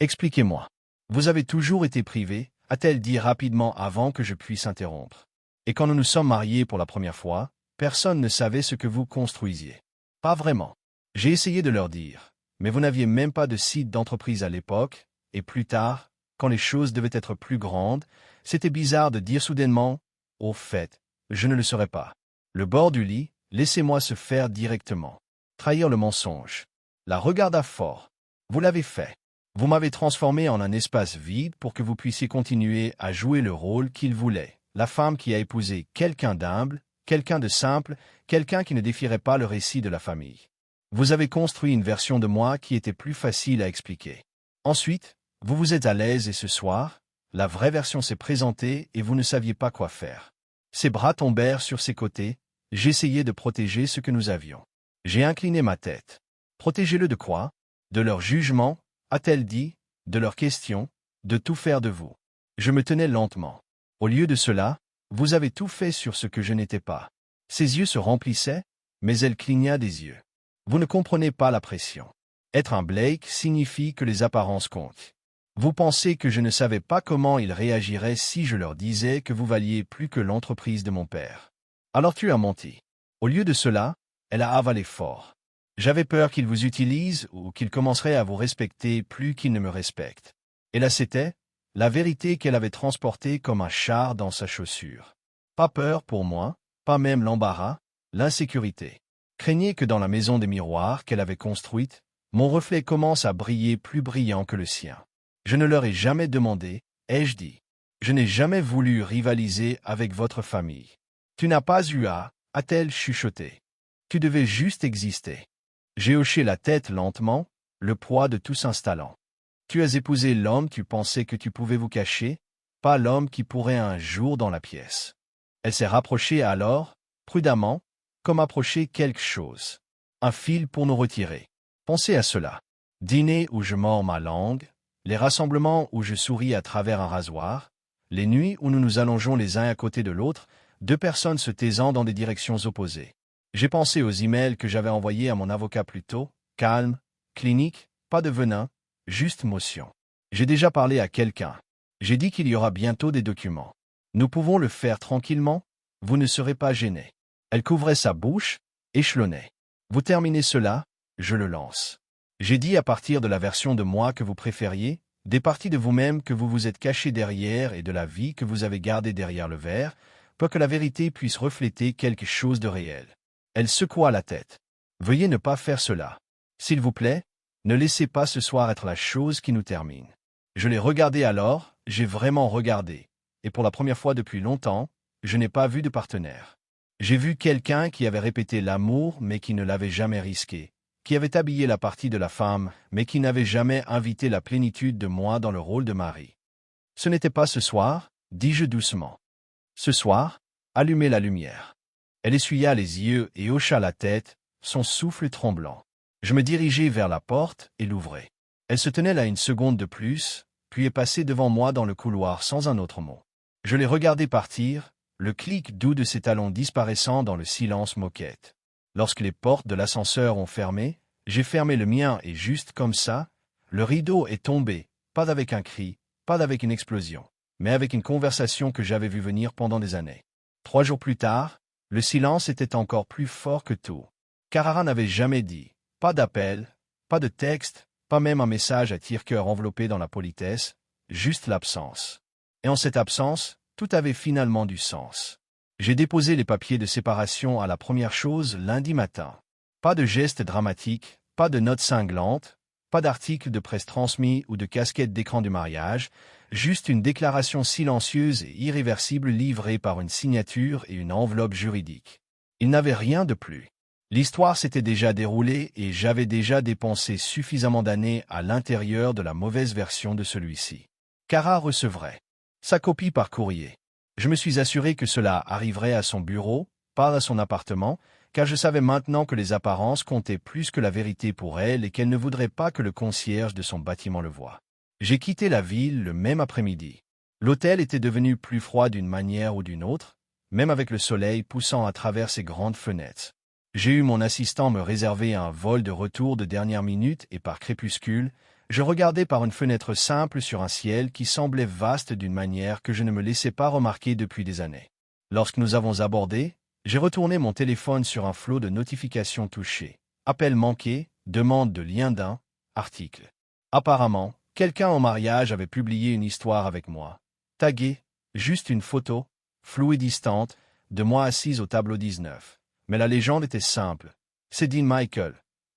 Expliquez-moi. Vous avez toujours été privé, a-t-elle dit rapidement avant que je puisse interrompre. Et quand nous nous sommes mariés pour la première fois, personne ne savait ce que vous construisiez. Pas vraiment. J'ai essayé de leur dire, mais vous n'aviez même pas de site d'entreprise à l'époque, et plus tard, quand les choses devaient être plus grandes, c'était bizarre de dire soudainement, « Au fait, je ne le serai pas. » Le bord du lit, laissez-moi se faire directement. Trahir le mensonge. La regarda fort. Vous l'avez fait. Vous m'avez transformé en un espace vide pour que vous puissiez continuer à jouer le rôle qu'il voulait. La femme qui a épousé quelqu'un d'humble, quelqu'un de simple, quelqu'un qui ne défierait pas le récit de la famille. Vous avez construit une version de moi qui était plus facile à expliquer. Ensuite, vous vous êtes à l'aise et ce soir, la vraie version s'est présentée et vous ne saviez pas quoi faire. Ses bras tombèrent sur ses côtés, j'essayais de protéger ce que nous avions. J'ai incliné ma tête. Protégez-le de quoi? De leur jugement, a-t-elle dit, de leurs questions, de tout faire de vous. Je me tenais lentement. Au lieu de cela, vous avez tout fait sur ce que je n'étais pas. Ses yeux se remplissaient, mais elle cligna des yeux. Vous ne comprenez pas la pression. Être un Blake signifie que les apparences comptent. Vous pensez que je ne savais pas comment ils réagiraient si je leur disais que vous valiez plus que l'entreprise de mon père. Alors tu as menti. Au lieu de cela, elle a avalé fort. J'avais peur qu'ils vous utilisent ou qu'ils commenceraient à vous respecter plus qu'ils ne me respectent. Et là c'était la vérité qu'elle avait transportée comme un char dans sa chaussure. Pas peur pour moi, pas même l'embarras, l'insécurité. Craignez que dans la maison des miroirs qu'elle avait construite, mon reflet commence à briller plus brillant que le sien. Je ne leur ai jamais demandé, ai-je dit. Je n'ai jamais voulu rivaliser avec votre famille. Tu n'as pas eu à, a-t-elle chuchoté. Tu devais juste exister. J'ai hoché la tête lentement, le poids de tout s'installant. Tu as épousé l'homme tu pensais que tu pouvais vous cacher, pas l'homme qui pourrait un jour dans la pièce. Elle s'est rapprochée alors, prudemment, comme approcher quelque chose. Un fil pour nous retirer. Pensez à cela. Dîner où je mords ma langue, les rassemblements où je souris à travers un rasoir, les nuits où nous nous allongeons les uns à côté de l'autre, deux personnes se taisant dans des directions opposées. J'ai pensé aux emails que j'avais envoyés à mon avocat plus tôt, calme, clinique, pas de venin, juste motion. J'ai déjà parlé à quelqu'un. J'ai dit qu'il y aura bientôt des documents. Nous pouvons le faire tranquillement, vous ne serez pas gênés. Elle couvrait sa bouche, échelonnait. Vous terminez cela, je le lance. J'ai dit à partir de la version de moi que vous préfériez, des parties de vous-même que vous vous êtes caché derrière et de la vie que vous avez gardée derrière le verre, pour que la vérité puisse refléter quelque chose de réel. Elle secoua la tête. Veuillez ne pas faire cela. S'il vous plaît, ne laissez pas ce soir être la chose qui nous termine. Je l'ai regardé alors, j'ai vraiment regardé, et pour la première fois depuis longtemps, je n'ai pas vu de partenaire. J'ai vu quelqu'un qui avait répété l'amour mais qui ne l'avait jamais risqué, qui avait habillé la partie de la femme mais qui n'avait jamais invité la plénitude de moi dans le rôle de mari. Ce n'était pas ce soir, dis-je doucement. Ce soir, allumez la lumière. Elle essuya les yeux et hocha la tête, son souffle tremblant. Je me dirigeai vers la porte et l'ouvrai. Elle se tenait là une seconde de plus, puis est passée devant moi dans le couloir sans un autre mot. Je l'ai regardé partir, le clic doux de ses talons disparaissant dans le silence moquette. Lorsque les portes de l'ascenseur ont fermé, j'ai fermé le mien et juste comme ça, le rideau est tombé, pas avec un cri, pas avec une explosion, mais avec une conversation que j'avais vue venir pendant des années. 3 jours plus tard, le silence était encore plus fort que tout. Carrara n'avait jamais dit, pas d'appel, pas de texte, pas même un message à tire-cœur enveloppé dans la politesse, juste l'absence. Et en cette absence, tout avait finalement du sens. J'ai déposé les papiers de séparation à la première chose lundi matin. Pas de geste dramatique, pas de notes cinglantes, pas d'article de presse transmis ou de casquette d'écran du mariage, juste une déclaration silencieuse et irréversible livrée par une signature et une enveloppe juridique. Il n'avait rien de plus. L'histoire s'était déjà déroulée et j'avais déjà dépensé suffisamment d'années à l'intérieur de la mauvaise version de celui-ci. Cara recevrait sa copie par courrier. Je me suis assuré que cela arriverait à son bureau, pas à son appartement, car je savais maintenant que les apparences comptaient plus que la vérité pour elle et qu'elle ne voudrait pas que le concierge de son bâtiment le voie. J'ai quitté la ville le même après-midi. L'hôtel était devenu plus froid d'une manière ou d'une autre, même avec le soleil poussant à travers ses grandes fenêtres. J'ai eu mon assistant me réserver un vol de retour de dernière minute et par crépuscule, je regardais par une fenêtre simple sur un ciel qui semblait vaste d'une manière que je ne me laissais pas remarquer depuis des années. Lorsque nous avons abordé, j'ai retourné mon téléphone sur un flot de notifications touchées. Appel manqué, demande de lien d'un, article. Apparemment, quelqu'un en mariage avait publié une histoire avec moi. Tagué, juste une photo, floue et distante, de moi assise au tableau 19. Mais la légende était simple. C'est Dean Michael.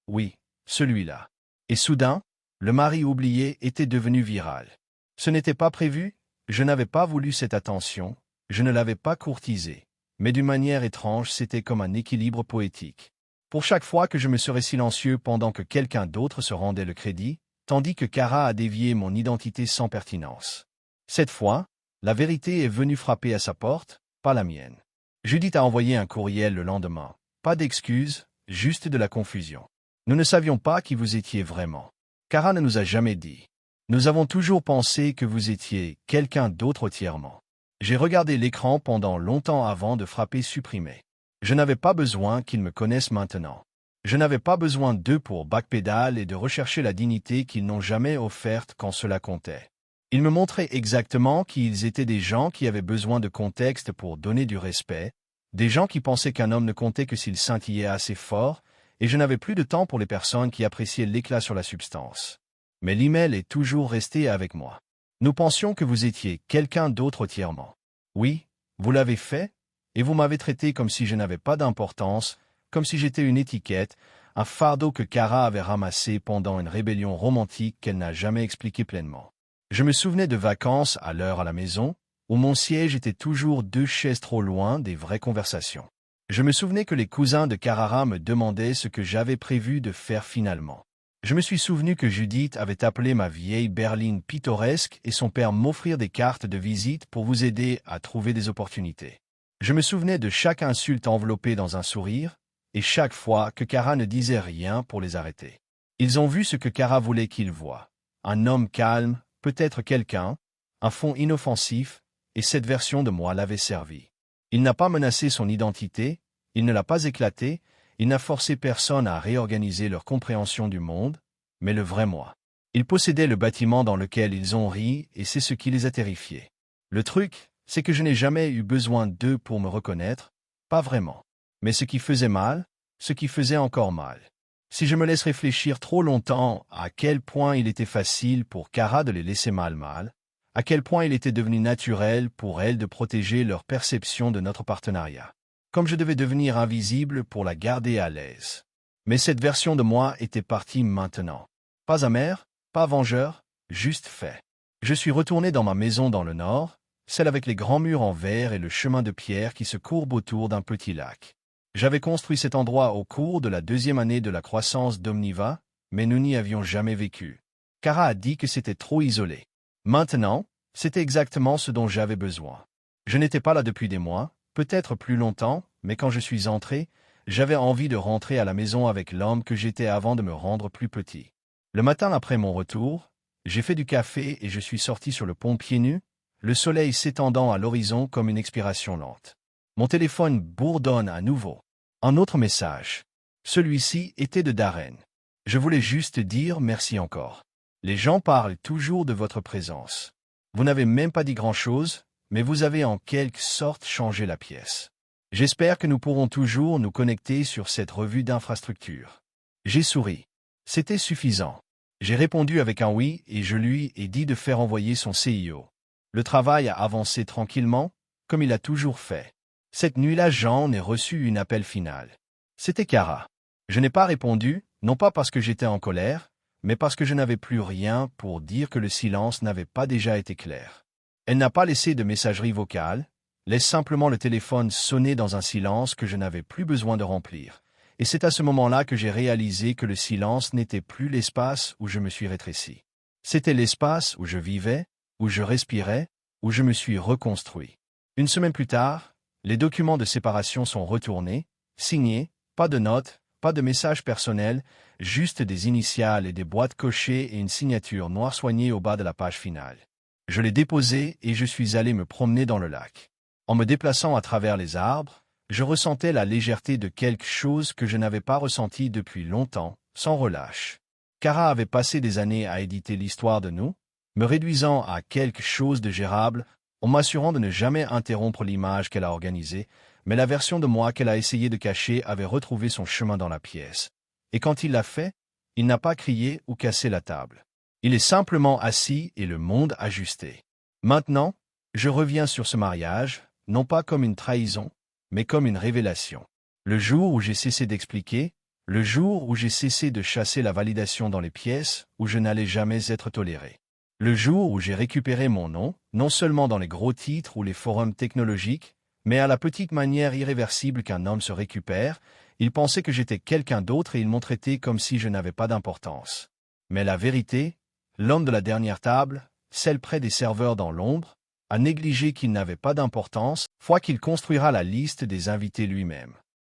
Oui, celui-là. Et soudain, le mari oublié était devenu viral. Ce n'était pas prévu, je n'avais pas voulu cette attention, je ne l'avais pas courtisé. Mais d'une manière étrange, c'était comme un équilibre poétique. Pour chaque fois que je me serais silencieux pendant que quelqu'un d'autre se rendait le crédit, tandis que Cara a dévié mon identité sans pertinence. Cette fois, la vérité est venue frapper à sa porte, pas la mienne. Judith a envoyé un courriel le lendemain. Pas d'excuses, juste de la confusion. Nous ne savions pas qui vous étiez vraiment. Cara ne nous a jamais dit. Nous avons toujours pensé que vous étiez quelqu'un d'autre entièrement. J'ai regardé l'écran pendant longtemps avant de frapper supprimer. Je n'avais pas besoin qu'ils me connaissent maintenant. Je n'avais pas besoin d'eux pour backpédale et de rechercher la dignité qu'ils n'ont jamais offerte quand cela comptait. Ils me montraient exactement qu'ils étaient des gens qui avaient besoin de contexte pour donner du respect, des gens qui pensaient qu'un homme ne comptait que s'il scintillait assez fort, et je n'avais plus de temps pour les personnes qui appréciaient l'éclat sur la substance. Mais l'email est toujours resté avec moi. Nous pensions que vous étiez quelqu'un d'autre entièrement. Oui, vous l'avez fait, et vous m'avez traité comme si je n'avais pas d'importance, comme si j'étais une étiquette, un fardeau que Kara avait ramassé pendant une rébellion romantique qu'elle n'a jamais expliquée pleinement. Je me souvenais de vacances à l'heure à la maison, où mon siège était toujours 2 chaises trop loin des vraies conversations. Je me souvenais que les cousins de Carrara me demandaient ce que j'avais prévu de faire finalement. Je me suis souvenu que Judith avait appelé ma vieille berline pittoresque et son père m'offrir des cartes de visite pour vous aider à trouver des opportunités. Je me souvenais de chaque insulte enveloppée dans un sourire, et chaque fois que Kara ne disait rien pour les arrêter. Ils ont vu ce que Kara voulait qu'ils voient. Un homme calme, peut-être quelqu'un, un fond inoffensif, et cette version de moi l'avait servi. Il n'a pas menacé son identité, il ne l'a pas éclaté, il n'a forcé personne à réorganiser leur compréhension du monde, mais le vrai moi. Il possédait le bâtiment dans lequel ils ont ri, et c'est ce qui les a terrifiés. Le truc, c'est que je n'ai jamais eu besoin d'eux pour me reconnaître, pas vraiment. Mais ce qui faisait mal, ce qui faisait encore mal. Si je me laisse réfléchir trop longtemps à quel point il était facile pour Kara de les laisser mal, à quel point il était devenu naturel pour elle de protéger leur perception de notre partenariat. Comme je devais devenir invisible pour la garder à l'aise. Mais cette version de moi était partie maintenant. Pas amer, pas vengeur, juste fait. Je suis retourné dans ma maison dans le nord, celle avec les grands murs en verre et le chemin de pierre qui se courbe autour d'un petit lac. J'avais construit cet endroit au cours de la 2e année de la croissance d'Omniva, mais nous n'y avions jamais vécu. Kara a dit que c'était trop isolé. Maintenant, c'était exactement ce dont j'avais besoin. Je n'étais pas là depuis des mois, peut-être plus longtemps, mais quand je suis entré, j'avais envie de rentrer à la maison avec l'homme que j'étais avant de me rendre plus petit. Le matin après mon retour, j'ai fait du café et je suis sorti sur le pont pieds nus, le soleil s'étendant à l'horizon comme une expiration lente. Mon téléphone bourdonne à nouveau. Un autre message. Celui-ci était de Darren. Je voulais juste dire merci encore. Les gens parlent toujours de votre présence. Vous n'avez même pas dit grand-chose, mais vous avez en quelque sorte changé la pièce. J'espère que nous pourrons toujours nous connecter sur cette revue d'infrastructure. J'ai souri. C'était suffisant. J'ai répondu avec un oui et je lui ai dit de faire envoyer son CIO. Le travail a avancé tranquillement, comme il a toujours fait. Cette nuit-là, j'en ai reçu une appel final. C'était Kara. Je n'ai pas répondu, non pas parce que j'étais en colère, mais parce que je n'avais plus rien pour dire que le silence n'avait pas déjà été clair. Elle n'a pas laissé de messagerie vocale, laisse simplement le téléphone sonner dans un silence que je n'avais plus besoin de remplir. Et c'est à ce moment-là que j'ai réalisé que le silence n'était plus l'espace où je me suis rétréci. C'était l'espace où je vivais, où je respirais, où je me suis reconstruit. Une semaine plus tard, les documents de séparation sont retournés, signés, pas de notes, pas de messages personnels, juste des initiales et des boîtes cochées et une signature noire soignée au bas de la page finale. Je l'ai déposé et je suis allé me promener dans le lac. En me déplaçant à travers les arbres, je ressentais la légèreté de quelque chose que je n'avais pas ressenti depuis longtemps, sans relâche. Kara avait passé des années à éditer l'histoire de nous, me réduisant à quelque chose de gérable, en m'assurant de ne jamais interrompre l'image qu'elle a organisée, mais la version de moi qu'elle a essayé de cacher avait retrouvé son chemin dans la pièce. Et quand il l'a fait, il n'a pas crié ou cassé la table. Il est simplement assis et le monde ajusté. Maintenant, je reviens sur ce mariage, non pas comme une trahison, mais comme une révélation. Le jour où j'ai cessé d'expliquer, le jour où j'ai cessé de chasser la validation dans les pièces où je n'allais jamais être toléré. Le jour où j'ai récupéré mon nom, non seulement dans les gros titres ou les forums technologiques, mais à la petite manière irréversible qu'un homme se récupère, il pensait que j'étais quelqu'un d'autre et il m'ont traité comme si je n'avais pas d'importance. Mais la vérité, l'homme de la dernière table, celle près des serveurs dans l'ombre, a négligé qu'il n'avait pas d'importance, fois qu'il construira la liste des invités lui-même.